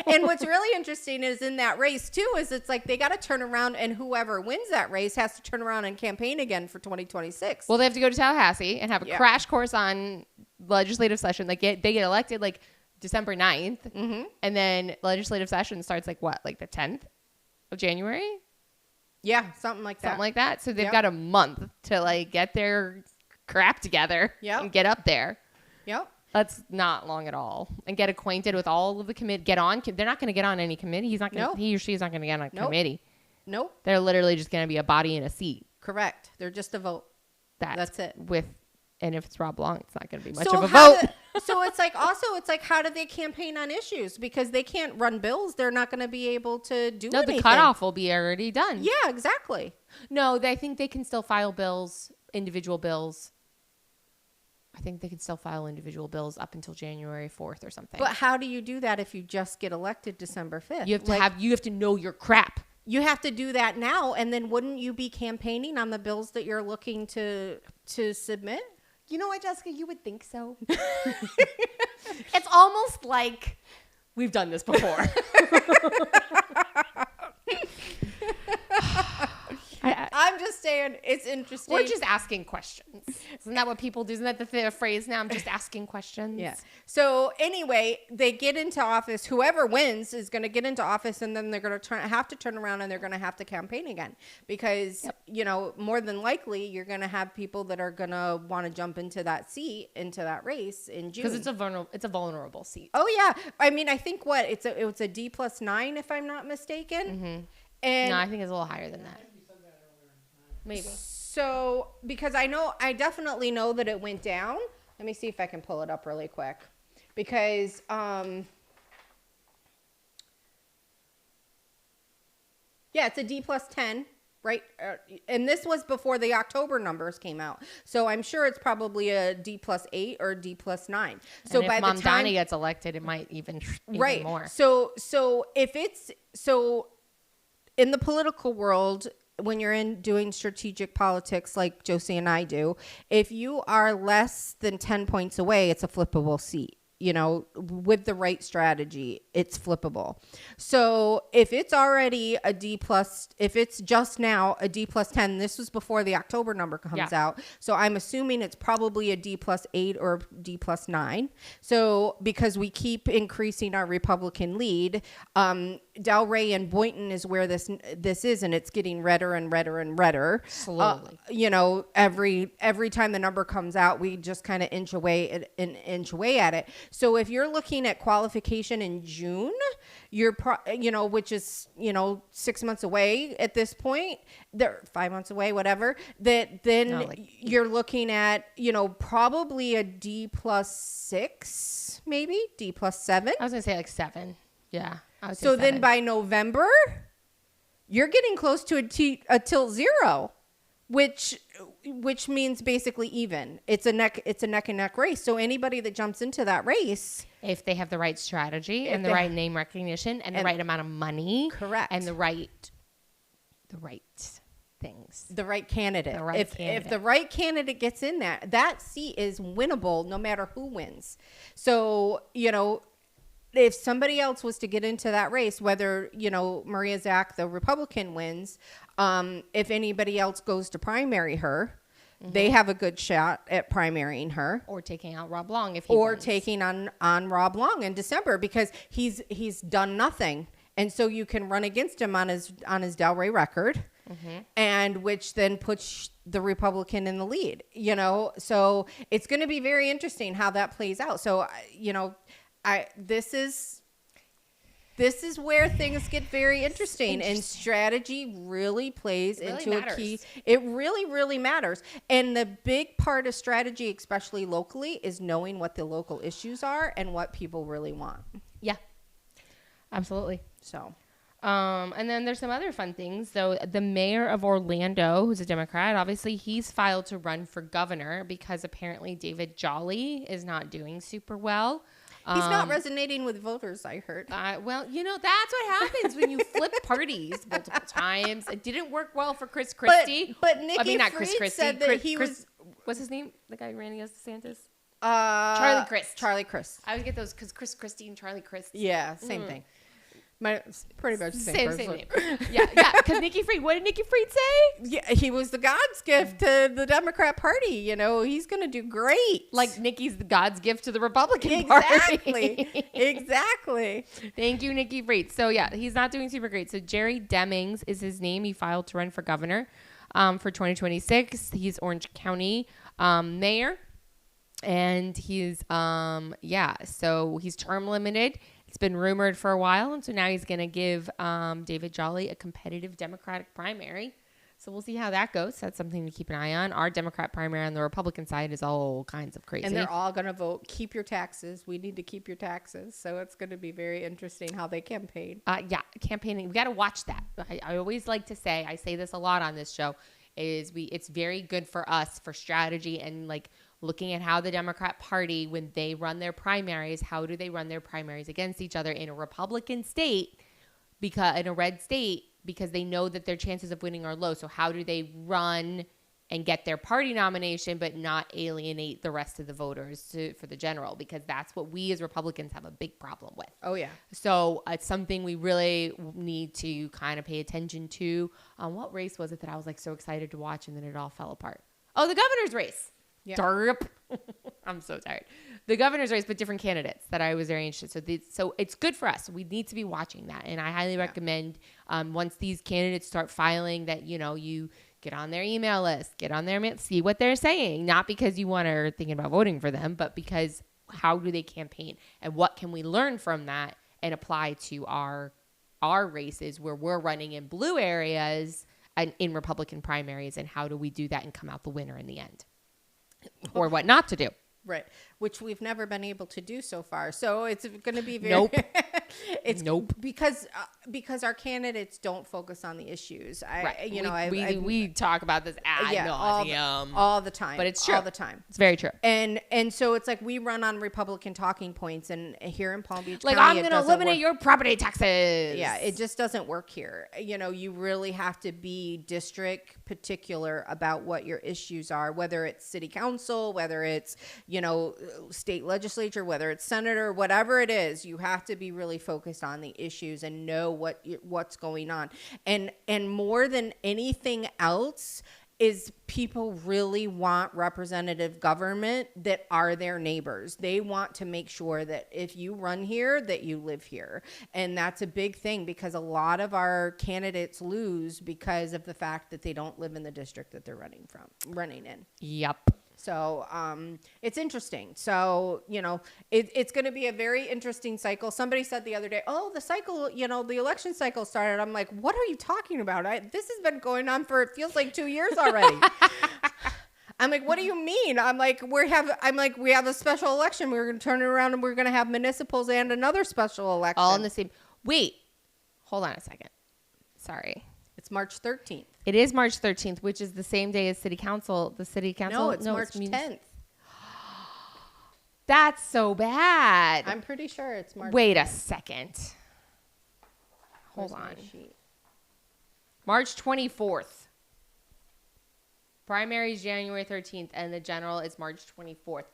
And what's really interesting is in that race too, is it's like they got to turn around and whoever wins that race has to turn around and campaign again for 2026. Well, they have to go to Tallahassee and have a crash course on legislative session. Like they get elected like December 9th. Mm-hmm. And then legislative session starts like what? Like the 10th of January? Yeah, something like that. So they've got a month to like get their crap together and get up there. Yep. That's not long at all. And get acquainted with all of the committee. Get on. They're not going to get on any committee. He or she is not going to get on a committee. Nope. They're literally just going to be a body in a seat. Correct. They're just a vote. That's it. And if it's Rob Long, it's not going to be much of a vote. So it's like, how do they campaign on issues? Because they can't run bills. They're not going to be able to do anything. The cutoff will be already done. Yeah, exactly. No, I think they can still file bills, individual bills. I think they can still file individual bills up until January 4th or something. But how do you do that if you just get elected December 5th? You have to know your crap. You have to do that now, and then wouldn't you be campaigning on the bills that you're looking to submit? You know what, Jessica? You would think so. It's almost like we've done this before. I'm just saying it's interesting. We're just asking questions. Isn't that what people do? Isn't that the phrase now? I'm just asking questions. Yeah. So anyway, they get into office. Whoever wins is going to get into office, and then they're going to have to turn around and they're going to have to campaign again because, more than likely you're going to have people that are going to want to jump into that seat, into that race in June. Because it's a vulnerable seat. Oh, yeah. I mean, I think it was a D+9, if I'm not mistaken. Mm-hmm. And no, I think it's a little higher than that. Maybe. So, because I definitely know that it went down. Let me see if I can pull it up really quick. Because, it's a D+10, right? And this was before the October numbers came out. So I'm sure it's probably a D+8 or D+9. So and by if the Mom time Donnie gets elected, it might even right more. So in the political world, when you're doing strategic politics like Josie and I do, if you are less than 10 points away, it's a flippable seat. With the right strategy, it's flippable. So if it's already a D+, if it's just now a D+10, this was before the October number comes out. So I'm assuming it's probably a D+8 or D+9. So because we keep increasing our Republican lead, Delray and Boynton is where this is, and it's getting redder and redder and redder. Slowly. Every time the number comes out, we just kind of inch away at it. So if you're looking at qualification in June, you're which is 6 months away at this point, they're 5 months away, whatever. You're looking at probably a D+6, maybe D+7. I was gonna say like 7. Yeah. So then by November, you're getting close to a tilt zero, which means basically even. It's a neck and neck race. So anybody that jumps into that race, if they have the right strategy and the right name recognition and the right amount of money, correct, and the right things, the right candidate. If the right candidate gets in there, that seat is winnable no matter who wins. So if somebody else was to get into that race, whether, Maria Zack, the Republican, wins, if anybody else goes to primary her, they have a good shot at primarying her. Or taking out Rob Long if he wins. Taking on Rob Long in December because he's done nothing. And so you can run against him on his Delray record, and which then puts the Republican in the lead, So it's going to be very interesting how that plays out. So, this is where things get very interesting, and strategy really plays into a key. It really, really matters. And the big part of strategy, especially locally, is knowing what the local issues are and what people really want. Yeah, absolutely. So, and then there's some other fun things. So the mayor of Orlando, who's a Democrat, obviously he's filed to run for governor because apparently David Jolly is not doing super well. He's not resonating with voters, I heard. Well, that's what happens when you flip parties multiple times. It didn't work well for Chris Christie. But Nikki not Chris Fried Christie. said that he was... What's his name? The guy who ran against DeSantis? Charlie Crist. Charlie Crist. I would get those because Chris Christie and Charlie Crist. Yeah, same thing. Pretty much the same person. Name. Yeah. Because Nikki Fried. What did Nikki Fried say? Yeah, he was the God's gift to the Democrat Party. He's going to do great. Like Nikki's the God's gift to the Republican Party. Exactly. Thank you, Nikki Fried. So yeah, he's not doing super great. So Jerry Demings is his name. He filed to run for governor for 2026. He's Orange County mayor, and he's so he's term limited. It's been rumored for a while, and so now he's going to give David Jolly a competitive Democratic primary. So we'll see how that goes. That's something to keep an eye on. Our Democrat primary on the Republican side is all kinds of crazy. And they're all going to vote, keep your taxes. We need to keep your taxes. So it's going to be very interesting how they campaign. Campaigning. We got to watch that. I always like to say, I say this a lot on this show, it's very good for us for strategy and like looking at how the Democrat Party, when they run their primaries, how do they run their primaries against each other in a Republican state, in a red state, because they know that their chances of winning are low. So how do they run and get their party nomination, but not alienate the rest of the voters for the general, because that's what we as Republicans have a big problem with. Oh, yeah. So it's something we really need to kind of pay attention to. What race was it that I was like so excited to watch and then it all fell apart? Oh, the governor's race. Yeah. Derp. I'm so tired. The governor's race, but different candidates that I was very interested. So it's good for us. We need to be watching that. And I highly recommend once these candidates start filing that, you get on their email list, get on their see what they're saying, not because you want to or thinking about voting for them, but because how do they campaign and what can we learn from that and apply to our races where we're running in blue areas and in Republican primaries, and how do we do that and come out the winner in the end, or what not to do. Right. Which we've never been able to do so far. So it's going to be very, Nope. Because our candidates don't focus on the issues. We talk about this ad nauseum all the time, but it's true all the time. It's very true. And so it's like we run on Republican talking points, and here in Palm Beach, like County, I'm going to eliminate your property taxes. Yeah, it just doesn't work here. You really have to be district particular about what your issues are, whether it's city council, whether it's state legislature, whether it's senator, whatever it is. You have to be really focused on the issues and know what's going on. And more than anything else is people really want representative government that are their neighbors. They want to make sure that if you run here, that you live here. And that's a big thing, because a lot of our candidates lose because of the fact that they don't live in the district that they're running in. Yep. So it's interesting. So, it's going to be a very interesting cycle. Somebody said the other day, oh, the cycle, the election cycle started. I'm like, what are you talking about? This has been going on for, it feels like 2 years already. I'm like, what do you mean? I'm like, we have a special election. We're going to turn it around and we're going to have municipals and another special election. All in the same. Wait, hold on a second. Sorry. It's March 13th. It is March 13th, which is the same day as City Council. The City Council? No, it's March 10th. That's so bad. I'm pretty sure it's March. Wait a second. Hold on. March 24th. Primaries January 13th, and the general is March 24th.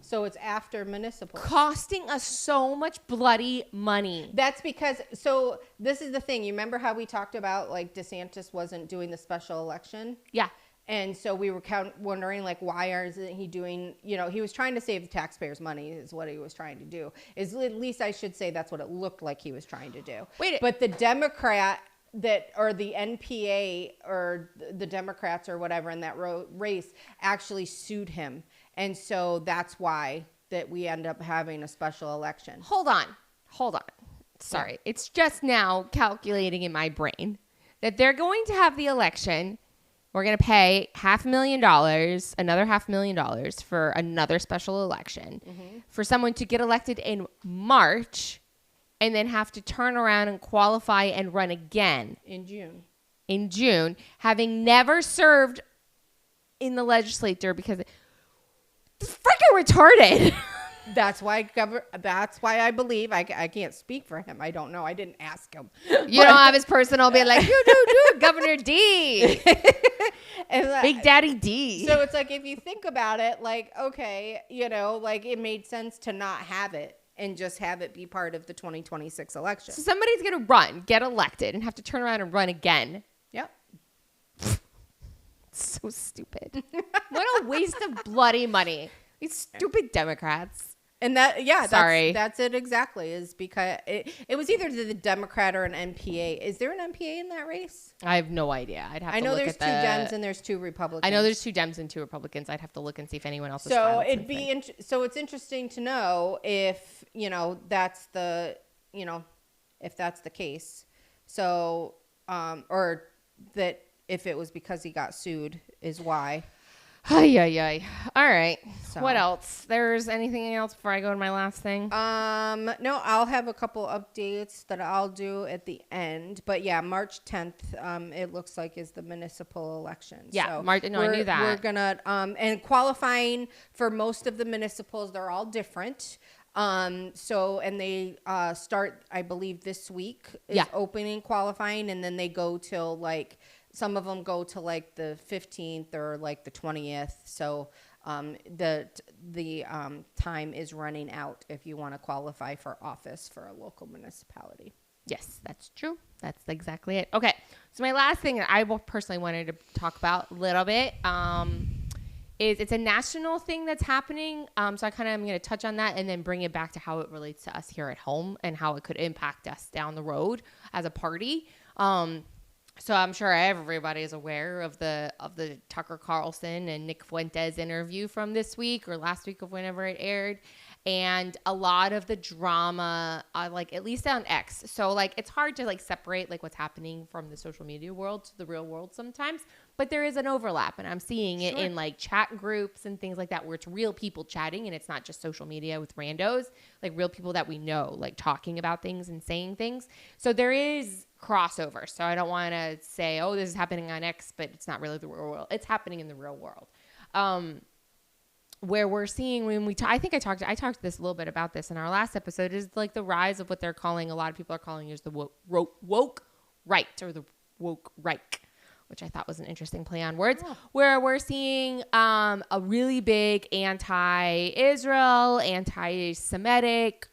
So it's after municipal. Costing us so much bloody money. That's because, so this is the thing. You remember how we talked about like DeSantis wasn't doing the special election? Yeah. And so we were wondering like, why isn't he doing, he was trying to save the taxpayers' money is what he was trying to do. At least I should say that's what it looked like he was trying to do. But the Democrat or the NPA or the Democrats or whatever in that race actually sued him. And so that's why that we end up having a special election. Hold on. Sorry. Yeah. It's just now calculating in my brain that they're going to have the election. We're going to pay $500,000, another $500,000 for another special election for someone to get elected in March and then have to turn around and qualify and run again. In June, having never served in the legislature because it's freaking retarded. That's why I believe I can't speak for him. I don't know. I didn't ask him. You don't have his personal being like, you do, Governor D. Big Daddy D. So it's like, if you think about it, like, okay, like it made sense to not have it and just have it be part of the 2026 election. So somebody's going to get elected and have to turn around and run again. Yep. So stupid. What a waste of bloody money. These stupid Democrats. And Sorry. That's it exactly, is because it was either the Democrat or an NPA. Is there an NPA in that race? I have no idea. I know there's two Dems and there's two Republicans. I know there's two Dems and two Republicans. I'd have to look and see if anyone else is So so it's interesting to know if, that's the, if that's the case. So, or that if it was because he got sued is why. Ay. All right. So. What else? There's anything else before I go to my last thing? No, I'll have a couple updates that I'll do at the end. But yeah, March 10th, it looks like is the municipal election. Yeah, so I knew that. We're gonna and qualifying for most of the municipals, they're all different. And they start, I believe, this week is opening qualifying, and then they go till like some of them go to like the 15th or like the 20th. So the time is running out if you want to qualify for office for a local municipality. Yes, that's true. That's exactly it. Okay, so my last thing that I personally wanted to talk about a little bit is it's a national thing that's happening. So I kind of am going to touch on that and then bring it back to how it relates to us here at home and how it could impact us down the road as a party. So I'm sure everybody is aware of the Tucker Carlson and Nick Fuentes interview from this week or last week of whenever it aired. And a lot of the drama, like at least on X. So like it's hard to like separate like what's happening from the social media world to the real world sometimes. But there is an overlap, and I'm seeing it in like chat groups and things like that where it's real people chatting and it's not just social media with randos, like real people that we know, like talking about things and saying things. So there is crossover. So I don't want to say, oh, this is happening on X, but it's not really the real world. It's happening in the real world. Where we're seeing when I think I talked this a little bit about this in our last episode is like the rise of what they're calling, a lot of people are calling is the woke right or the woke right, which I thought was an interesting play on words, where we're seeing a really big anti-Israel, anti-Semitic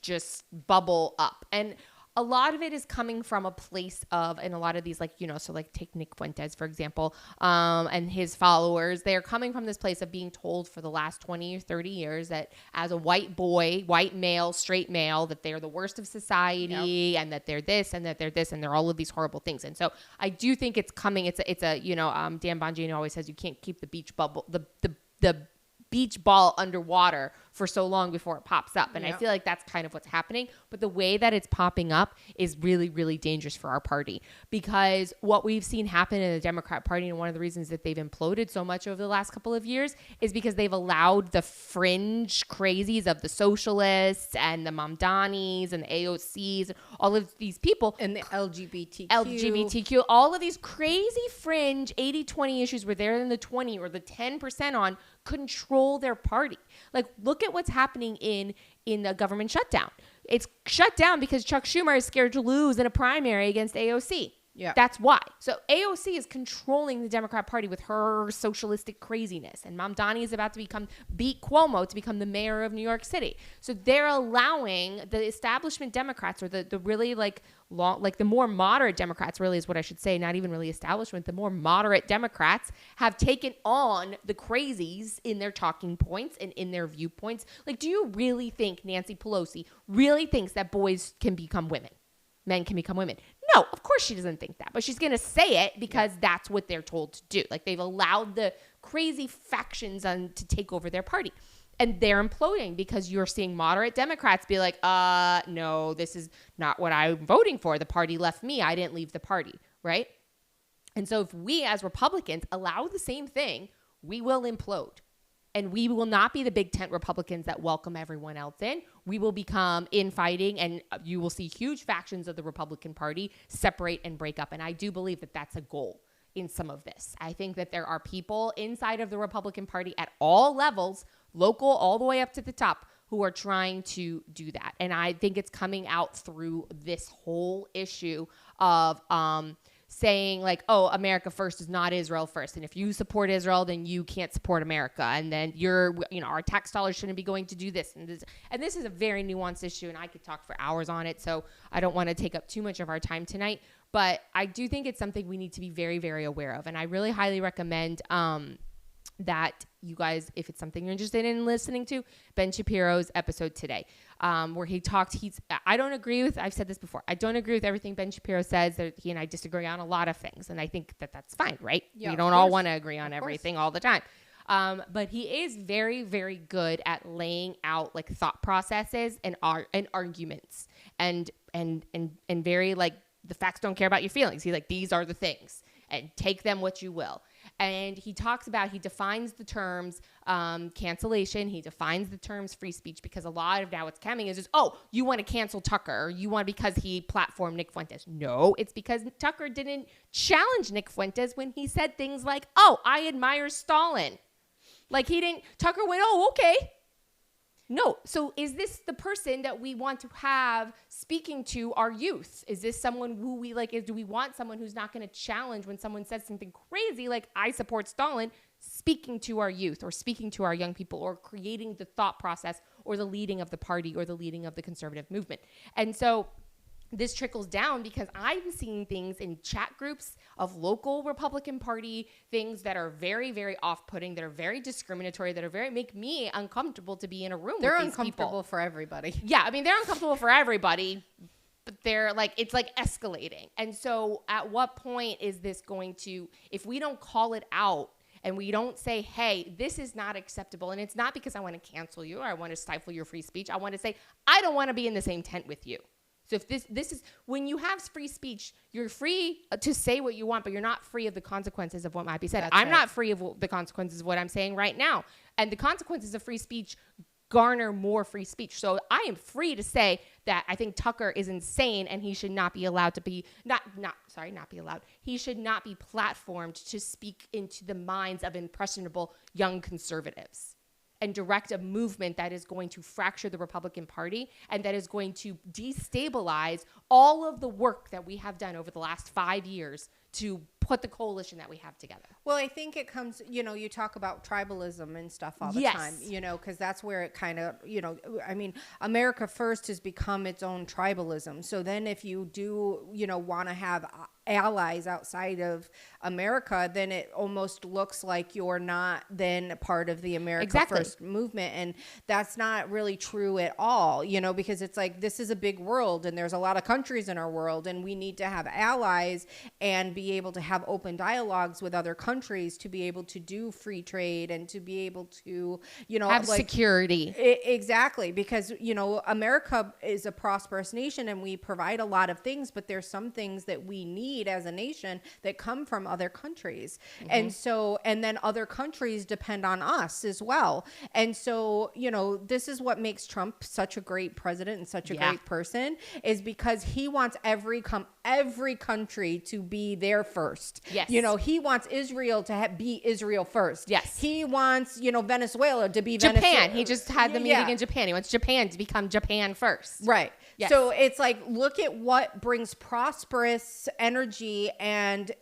just bubble up. And a lot of it is coming from a place of, and a lot of these like, you know, so like take Nick Fuentes, for example, and his followers, they're coming from this place of being told for the last 20 or 30 years that as a white boy, white male, straight male, that they're the worst of society and that they're this and that they're this and they're all of these horrible things. And so I do think it's coming. It's a you know, Dan Bongino always says you can't keep the beach bubble, the beach ball underwater for so long before it pops up. And I feel like that's kind of what's happening. But the way that it's popping up is really, really dangerous for our party, because what we've seen happen in the Democrat Party, and one of the reasons that they've imploded so much over the last couple of years, is because they've allowed the fringe crazies of the socialists and the Mamdanis and the AOCs and all of these people. And the LGBTQ, all of these crazy fringe 80-20 issues where they're in the 20 or the 10% on control their party. Like, look at what's happening in the government shutdown. It's shut down because Chuck Schumer is scared to lose in a primary against AOC. Yeah, that's why. So AOC is controlling the Democrat Party with her socialistic craziness, and Mamdani is about to beat Cuomo to become the mayor of New York City. So they're allowing the establishment Democrats, or the really like the more moderate Democrats, really is what I should say, not even really establishment, the more moderate Democrats have taken on the crazies in their talking points and in their viewpoints. Like, do you really think Nancy Pelosi really thinks that boys can become women? Men can become women? No, of course she doesn't think that, but she's going to say it because that's what they're told to do. Like, they've allowed the crazy factions to take over their party, and they're imploding because you're seeing moderate Democrats be like, no, this is not what I'm voting for. The party left me. I didn't leave the party. Right. And so if we as Republicans allow the same thing, we will implode. And we will not be the big tent Republicans that welcome everyone else in. We will become infighting, and you will see huge factions of the Republican Party separate and break up. And I do believe that that's a goal in some of this. I think that there are people inside of the Republican Party at all levels, local all the way up to the top, who are trying to do that. And I think it's coming out through this whole issue of saying like, oh, America first is not Israel first. And if you support Israel, then you can't support America. And then our tax dollars shouldn't be going to do this. And this is a very nuanced issue, and I could talk for hours on it. So I don't want to take up too much of our time tonight, but I do think it's something we need to be very, very aware of. And I really highly recommend that you guys, if it's something you're interested in listening to, Ben Shapiro's episode today, where he talked, I've said this before, I don't agree with everything Ben Shapiro says. He and I disagree on a lot of things, and I think that that's fine, right? Yeah, we don't all want to agree on everything all the time. But he is very, very good at laying out like thought processes and arguments and very like, the facts don't care about your feelings. He's like, these are the things, and take them what you will. And he defines the terms cancellation. He defines the terms free speech, because a lot of now what's coming is oh, you want to cancel Tucker. You want because he platformed Nick Fuentes. No, it's because Tucker didn't challenge Nick Fuentes when he said things like, oh, I admire Stalin. Like Tucker went, oh, okay. no. So is this the person that we want to have speaking to our youth? Is this someone who we like? Do we want someone who's not going to challenge when someone says something crazy like I support Stalin, speaking to our youth or speaking to our young people or creating the thought process or the leading of the party or the leading of the conservative movement? And so this trickles down because I'm seeing things in chat groups of local Republican Party things that are very, very off-putting, that are very discriminatory, that are make me uncomfortable to be in a room with these people. They're uncomfortable for everybody. Yeah, I mean, they're uncomfortable for everybody, but they're like, it's like escalating. And so at what point is this going to, if we don't call it out, and we don't say, hey, this is not acceptable. And it's not because I want to cancel you or I want to stifle your free speech. I want to say, I don't want to be in the same tent with you. So if this is, when you have free speech, you're free to say what you want, but you're not free of the consequences of what might be said. I'm not free of the consequences of what I'm saying right now. And the consequences of free speech garner more free speech. So I am free to say that I think Tucker is insane and he should not be allowed to be, he should not be platformed to speak into the minds of impressionable young conservatives and direct a movement that is going to fracture the Republican Party and that is going to destabilize all of the work that we have done over the last 5 years to put the coalition that we have together. Well, I think it comes, you talk about tribalism and stuff all the time, because that's where it kind of, I mean, America First has become its own tribalism. So then if you do, want to have allies outside of America, then it almost looks like you're not then part of the America First movement. And that's not really true at all, because it's like, this is a big world and there's a lot of countries in our world and we need to have allies and be able to have open dialogues with other countries to be able to do free trade and to be able to, have security. Exactly. Because, America is a prosperous nation and we provide a lot of things, but there's some things that we need as a nation that come from other countries. Mm-hmm. And then other countries depend on us as well. And so, this is what makes Trump such a great president and such a great person, is because he wants every country to be there first. Yes. He wants Israel to be Israel first. Yes. He wants, Venezuela to be Japan. Venezuela. He just had the meeting in Japan. He wants Japan to become Japan first. Right. Yes. So it's like, look at what brings prosperous energy and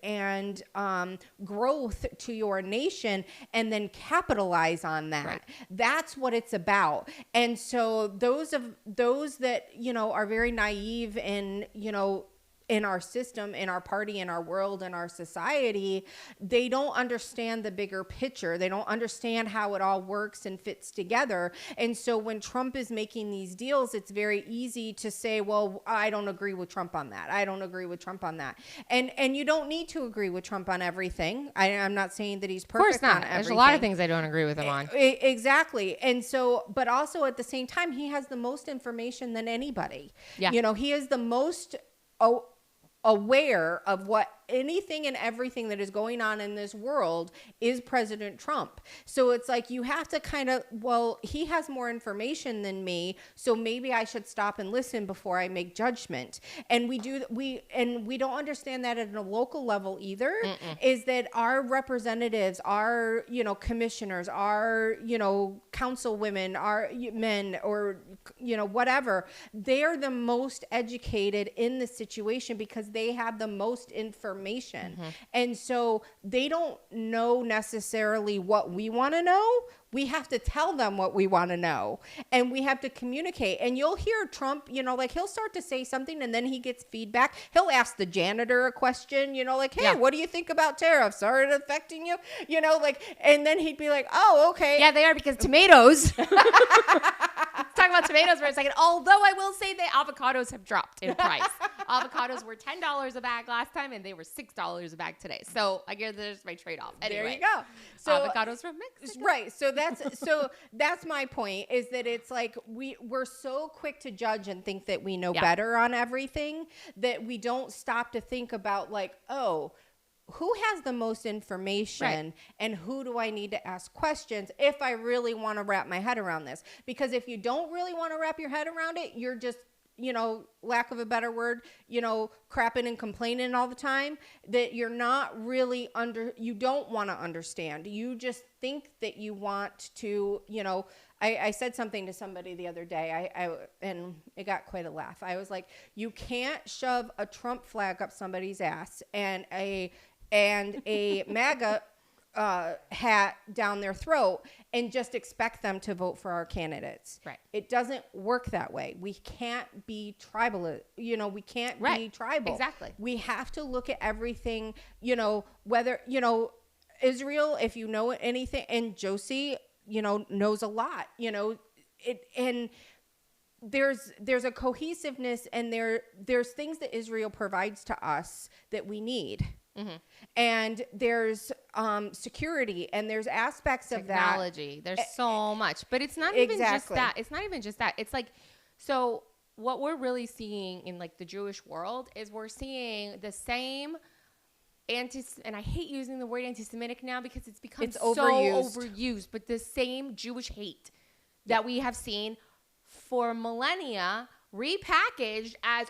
growth to your nation and then capitalize on that. Right. That's what it's about. And so those that, are very naive and, in our system, in our party, in our world, in our society, they don't understand the bigger picture. They don't understand how it all works and fits together. And so when Trump is making these deals, it's very easy to say, well, I don't agree with Trump on that. I don't agree with Trump on that. And you don't need to agree with Trump on everything. I'm not saying that he's perfect. Of course not. On everything. There's a lot of things I don't agree with him on. Exactly. And so, but also at the same time, he has the most information than anybody. Yeah. He is the most aware of what anything and everything that is going on in this world is President Trump. So it's like, you have to kind of, well, he has more information than me, so maybe I should stop and listen before I make judgment. And we don't understand that at a local level either. Is that our representatives, our, commissioners, our, councilwomen, our men, or, whatever, they're the most educated in the situation because they have the most information. And so they don't know necessarily what we want to know. We have to tell them what we want to know, and we have to communicate. And you'll hear Trump, he'll start to say something and then he gets feedback. He'll ask the janitor a question, hey, what do you think about tariffs? Are it affecting you? And then he'd be like, oh, okay. Yeah, they are, because tomatoes. Let's talk about tomatoes for a second. Although I will say that avocados have dropped in price. Avocados were $10 a bag last time and they were $6 a bag today. So I guess there's my trade-off. Anyway, there you go. So avocados from Mexico. Right. So that's my point, is that it's like we're so quick to judge and think that we know better on everything that we don't stop to think about, like, oh, who has the most information and who do I need to ask questions if I really want to wrap my head around this? Because if you don't really want to wrap your head around it, you're just, lack of a better word, crapping and complaining all the time, that you're not really you don't want to understand. You just think that you want to, I said something to somebody the other day, and it got quite a laugh. I was like, you can't shove a Trump flag up somebody's ass and a MAGA hat down their throat and just expect them to vote for our candidates. Right. It doesn't work that way. We can't be tribal. We can't be tribal. Exactly. We have to look at everything, whether, Israel, if you know anything, and Josie, knows a lot, and there's a cohesiveness, and there's things that Israel provides to us that we need. Mm-hmm. And there's security, and there's aspects of that. Technology. There's so much, but it's not even just that. It's not even just that. It's like, so what we're really seeing in like the Jewish world is we're seeing the same and I hate using the word anti-Semitic now because it's become so overused, but the same Jewish hate that we have seen for millennia repackaged as,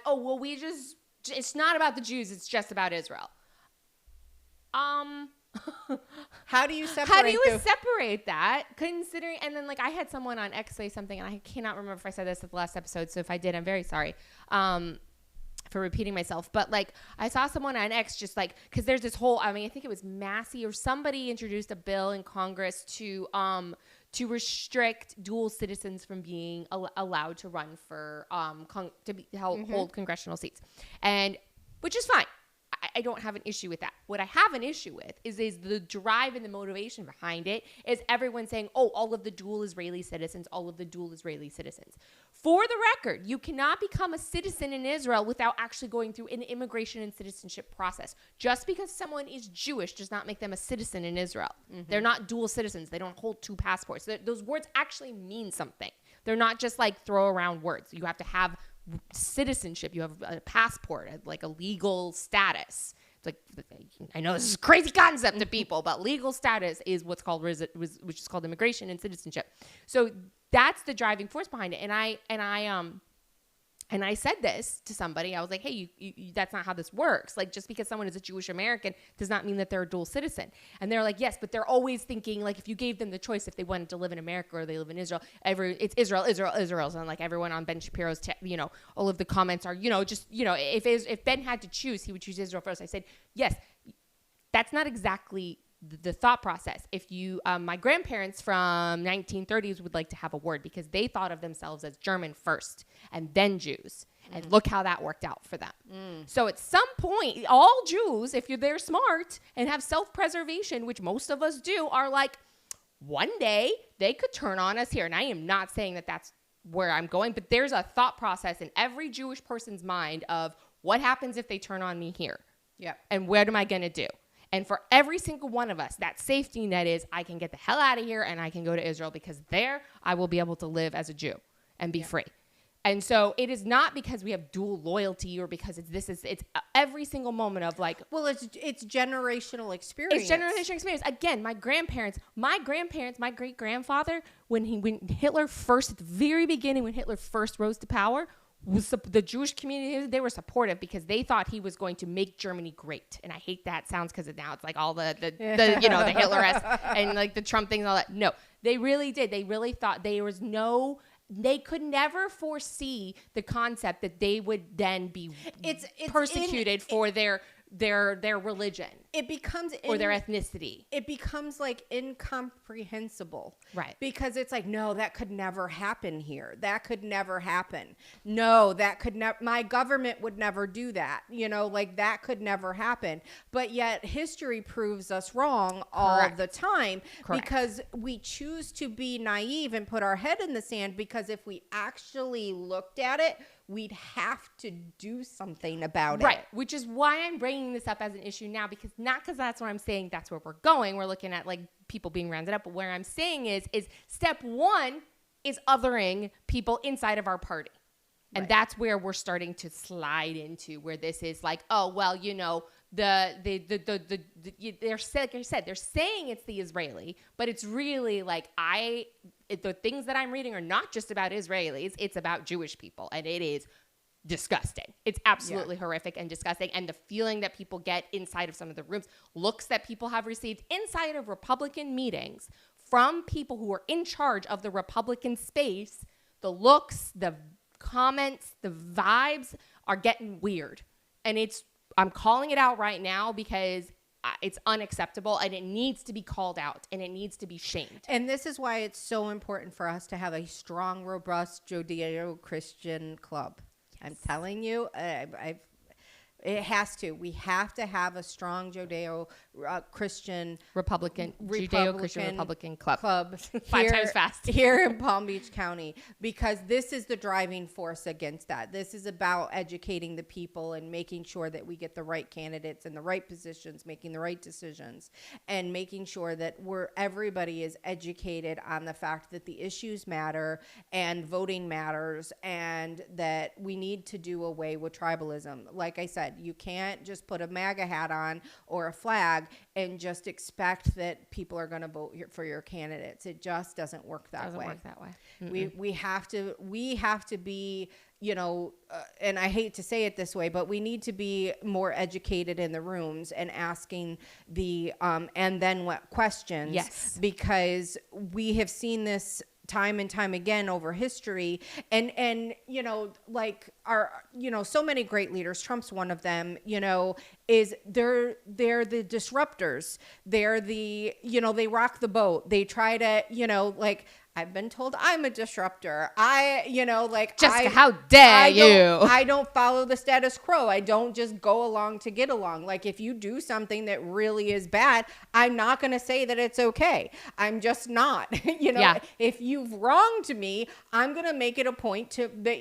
it's not about the Jews, it's just about Israel. How do you separate that, considering, and then like I had someone on X say something, and I cannot remember if I said this at the last episode, so if I did, I'm very sorry for repeating myself, but like I saw someone on X just like, because there's this whole, I think it was Massey or somebody introduced a bill in Congress to restrict dual citizens from being allowed to run for hold congressional seats, and which is fine. I don't have an issue with that. What I have an issue with is the drive and the motivation behind it is everyone saying, all of the dual Israeli citizens, For the record, you cannot become a citizen in Israel without actually going through an immigration and citizenship process. Just because someone is Jewish does not make them a citizen in Israel. Mm-hmm. They're not dual citizens. They don't hold two passports. Those words actually mean something. They're not just like throw around words. You have to have citizenship. You have a passport, like a legal status. It's like, I know this is a crazy concept to people, but legal status is what's called which is called immigration and citizenship. So that's the driving force behind it. And I said this to somebody. I was like, hey, you that's not how this works. Like, just because someone is a Jewish American does not mean that they're a dual citizen. And they're like, yes, but they're always thinking, like, if you gave them the choice, if they wanted to live in America or they live in Israel, it's Israel. And like everyone on Ben Shapiro's, all of the comments are, if Ben had to choose, he would choose Israel first. I said, yes, that's not exactly the thought process. If you, my grandparents from 1930s would like to have a word because they thought of themselves as German first and then Jews. And look how that worked out for them. So at some point, all Jews, if they're smart and have self-preservation, which most of us do, are like, one day they could turn on us here. And I am not saying that that's where I'm going, but there's a thought process in every Jewish person's mind of what happens if they turn on me here? Yeah. And what am I going to do? And for every single one of us, that safety net is I can get the hell out of here and I can go to Israel because there I will be able to live as a Jew and be free. And so it is not because we have dual loyalty or because it's every single moment of like. Well, it's generational experience. It's generational experience. Again, my great grandfather, when Hitler first, at the very beginning, when Hitler first rose to power, the Jewish community, they were supportive because they thought he was going to make Germany great. And I hate that sounds because now it's like all the Hitler-esque and like the Trump thing and all that. No, they really did. They really thought they could never foresee the concept that they would then be persecuted for their religion. It becomes or their ethnicity. It becomes like incomprehensible. Right. Because it's like, no, that could never happen here. That could never happen. No, that could never, my government would never do that. Like that could never happen. But yet history proves us wrong all the time. Correct. Because we choose to be naive and put our head in the sand because if we actually looked at it, we'd have to do something about it. Right, which is why I'm bringing this up as an issue now, because not because that's what I'm saying, that's where we're going. We're looking at like people being rounded up, but where I'm saying is step one is othering people inside of our party. And that's where we're starting to slide into where this is like, oh, well, they're like I said, they're saying it's the Israeli, but it's really like the things that I'm reading are not just about Israelis, it's about Jewish people, and it is disgusting. It's absolutely horrific and disgusting, and the feeling that people get inside of some of the rooms, looks that people have received inside of Republican meetings from people who are in charge of the Republican space, the looks, the comments, the vibes are getting weird. And I'm calling it out right now because it's unacceptable and it needs to be called out and it needs to be shamed. And this is why it's so important for us to have a strong, robust Judeo-Christian club. Yes. I'm telling you, it has to. We have to have a strong Judeo-Christian Judeo-Christian Republican club. Five times fast. Here in Palm Beach County, because this is the driving force against that. This is about educating the people and making sure that we get the right candidates in the right positions, making the right decisions, and making sure that everybody is educated on the fact that the issues matter and voting matters, and that we need to do away with tribalism. Like I said, you can't just put a MAGA hat on or a flag and just expect that people are going to vote for your candidates. It just doesn't work that way. We have to be, and I hate to say it this way, but we need to be more educated in the rooms and asking the and then what questions. Yes. Because we have seen this time and time again over history, and like so many great leaders, Trump's one of them, is they're the disruptors. They're the, they rock the boat. They try to, like, I've been told I'm a disruptor. Jessica, how dare you? I don't follow the status quo. I don't just go along to get along. Like, if you do something that really is bad, I'm not going to say that it's okay. I'm just not. If you've wronged me, I'm going to make it a point to that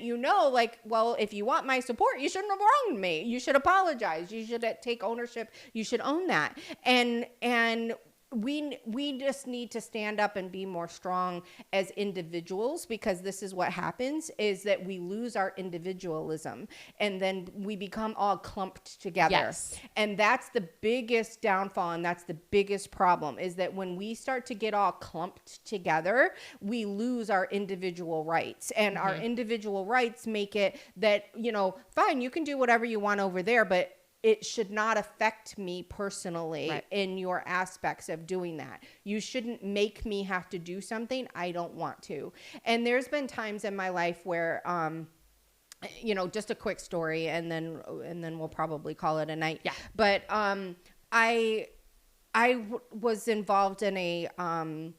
well, if you want my support, you shouldn't have wronged me. You should apologize. You should take ownership. You should own that. And we just need to stand up and be more strong as individuals, because this is what happens, is that we lose our individualism and then we become all clumped together. Yes. And that's the biggest downfall, and that's the biggest problem, is that when we start to get all clumped together, we lose our individual rights. And our individual rights make it that, fine, you can do whatever you want over there, but it should not affect me personally in your aspects of doing that. You shouldn't make me have to do something I don't want to. And there's been times in my life where, just a quick story, and then we'll probably call it a night. Yeah. But I was involved in a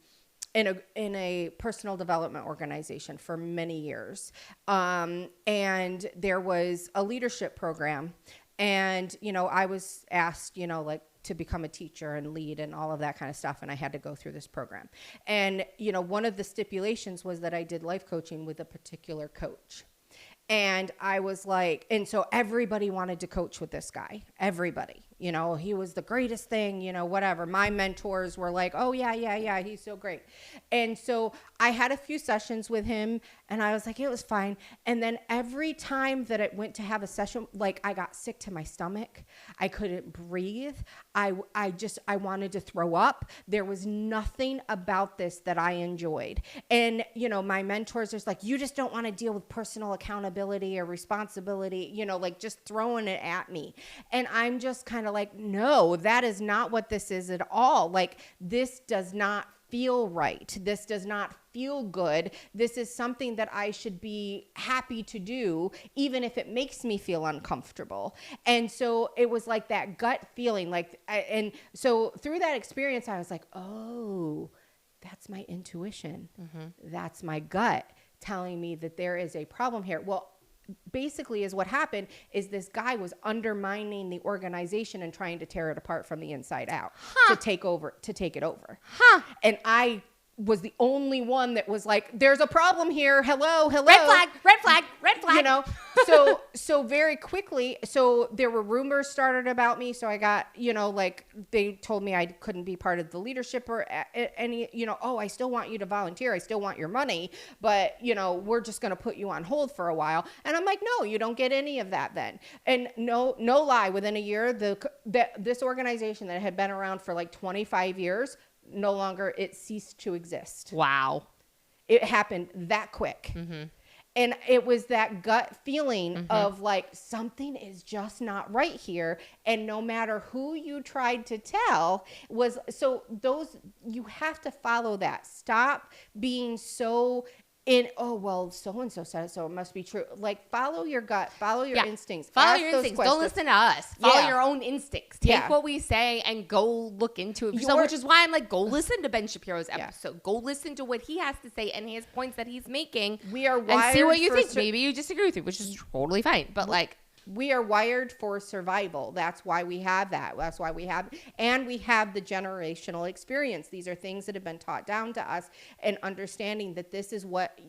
personal development organization for many years, and there was a leadership program. And, I was asked, to become a teacher and lead and all of that kind of stuff. And I had to go through this program. And, one of the stipulations was that I did life coaching with a particular coach. And I was like, and so everybody wanted to coach with this guy. Everybody, he was the greatest thing, whatever. My mentors were like, oh yeah, he's so great. And so I had a few sessions with him, and I was like, it was fine. And then every time that I went to have a session, like, I got sick to my stomach. I couldn't breathe. I wanted to throw up. There was nothing about this that I enjoyed. And, my mentors are like, you just don't want to deal with personal accountability or responsibility, like just throwing it at me. And I'm just kind of like, no, that is not what this is at all. Like, this does not feel right. This does not feel good. This is something that I should be happy to do, even if it makes me feel uncomfortable. And so it was like that gut feeling, and so through that experience, I was like, oh, that's my intuition. That's my gut telling me that there is a problem here. Well, basically is what happened is this guy was undermining the organization and trying to tear it apart from the inside out to take it over. And I was the only one that was like, there's a problem here. Hello. Red flag. So very quickly, so there were rumors started about me. So I got, they told me I couldn't be part of the leadership or any, oh, I still want you to volunteer. I still want your money, but we're just going to put you on hold for a while. And I'm like, no, you don't get any of that then. And no lie, within a year, this organization that had been around for like 25 years, no longer, it ceased to exist. Wow. It happened that quick. And it was that gut feeling of like, something is just not right here. And no matter who you tried to tell was, so those, you have to follow that. Stop being so oh, well, so-and-so said it, so it must be true. Like, follow your gut, follow your instincts. Follow your instincts. Don't listen to us. Follow your own instincts. Take what we say and go look into it yourself, which is why I'm like, go listen to Ben Shapiro's episode. Go listen to what he has to say and his points that he's making. We are wired and see what you think. Maybe you disagree with me, which is totally fine. But like, we are wired for survival. That's why we have that. That's why we have, and we have the generational experience. These are things that have been taught down to us, and understanding that this is what,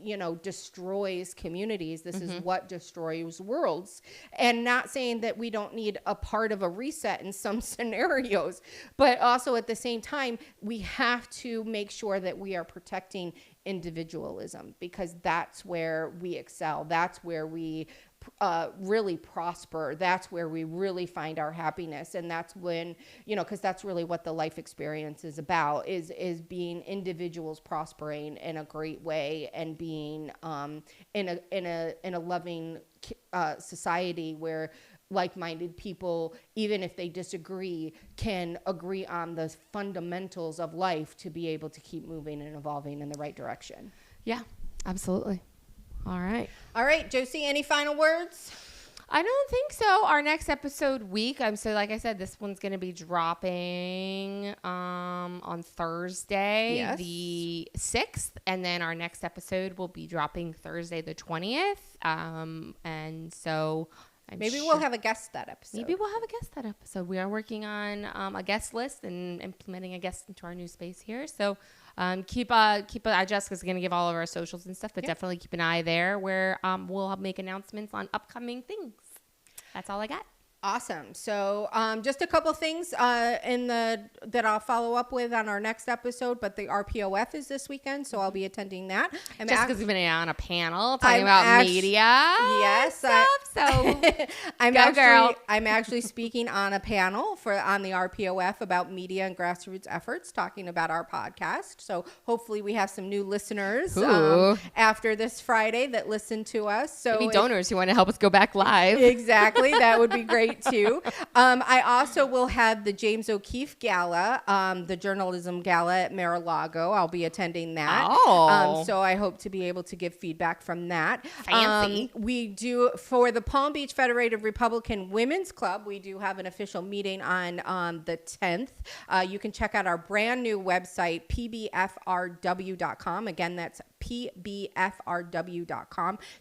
destroys communities. This is what destroys worlds. And not saying that we don't need a part of a reset in some scenarios, but also at the same time, we have to make sure that we are protecting individualism, because that's where we excel. That's where we really prosper. That's where we really find our happiness. And that's when, because that's really what the life experience is about, is being individuals prospering in a great way, and being in a loving society where like-minded people, even if they disagree, can agree on the fundamentals of life to be able to keep moving and evolving in the right direction. Yeah, absolutely. All right, Josie, any final words? I don't think so. Our next episode week, so like I said, this one's going to be dropping on Thursday, the 6th, and then our next episode will be dropping Thursday the 20th. And so maybe we'll have a guest that episode. We are working on a guest list and implementing a guest into our new space here. So keep Jessica's going to give all of our socials and stuff, but definitely keep an eye there where we'll make announcements on upcoming things. That's all I got. Awesome. So just a couple things that I'll follow up with on our next episode, but the RPOF is this weekend, so I'll be attending that. Jessica's been on a panel talking about media. Yes. So girl. I'm actually speaking on a panel on the RPOF about media and grassroots efforts, talking about our podcast. So hopefully we have some new listeners after this Friday that listen to us. So maybe donors who want to help us go back live. Exactly. That would be great too. I also will have the James O'Keefe Gala, the journalism gala at Mar-a-Lago. I'll be attending that. So I hope to be able to give feedback from that. Fancy. We do, for the Palm Beach Federated Republican Women's Club, we do have an official meeting on the 10th. You can check out our brand new website, pbfrw.com. Again, that's pbfrw.com,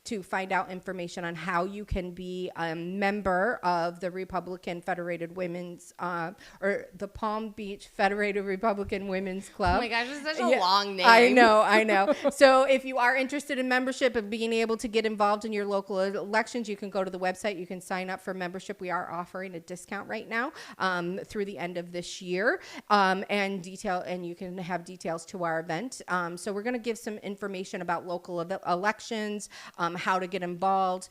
to find out information on how you can be a member of the Republican Federated Women's or the Palm Beach Federated Republican Women's Club. Oh my gosh, it's such a long name. I know. So if you are interested in membership and being able to get involved in your local elections, you can go to the website. You can sign up for membership. We are offering a discount right now through the end of this year, and you can have details to our event. So we're going to give some information about local elections, how to get involved.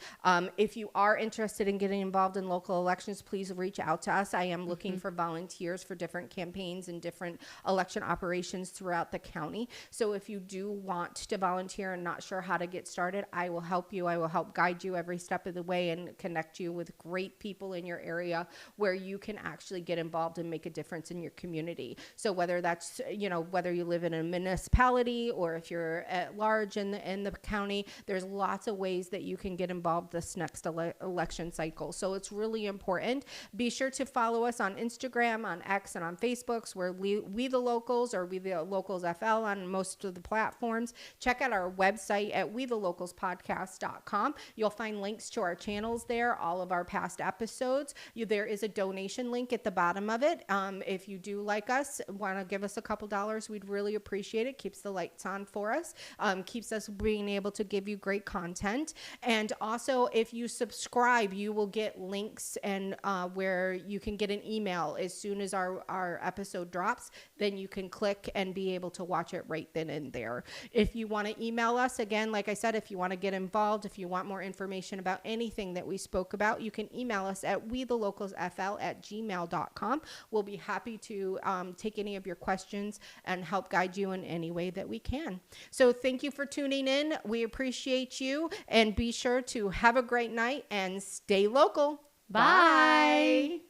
If you are interested in getting involved in local elections, please reach out to us. I am looking for volunteers for different campaigns and different election operations throughout the county. So if you do want to volunteer and not sure how to get started, I will help you. I will help guide you every step of the way and connect you with great people in your area where you can actually get involved and make a difference in your community. So whether that's, whether you live in a municipality or if you're at large in the county, there's lots of ways that you can get involved this next election cycle. So it's really important. Be sure to follow us on Instagram, on X, and on Facebook. We're We the Locals, or We the Locals FL on most of the platforms. Check out our website at WeTheLocalsPodcast.com. You'll find links to our channels there, all of our past episodes. There is a donation link at the bottom of it. If you do like us, want to give us a couple dollars, we'd really appreciate it. Keeps the lights on for us. Keeps us being able to give you great content. And also, if you subscribe, you will get links and where you can get an email as soon as our episode drops. Then you can click and be able to watch it right then and there. If you want to email us, again, like I said, if you want to get involved, if you want more information about anything that we spoke about, you can email us at wethelocalsfl@gmail.com. We'll be happy to take any of your questions and help guide you in any way that we can. So thank you for tuning in. We appreciate you, and be sure to have a great night and stay local. Bye. Bye.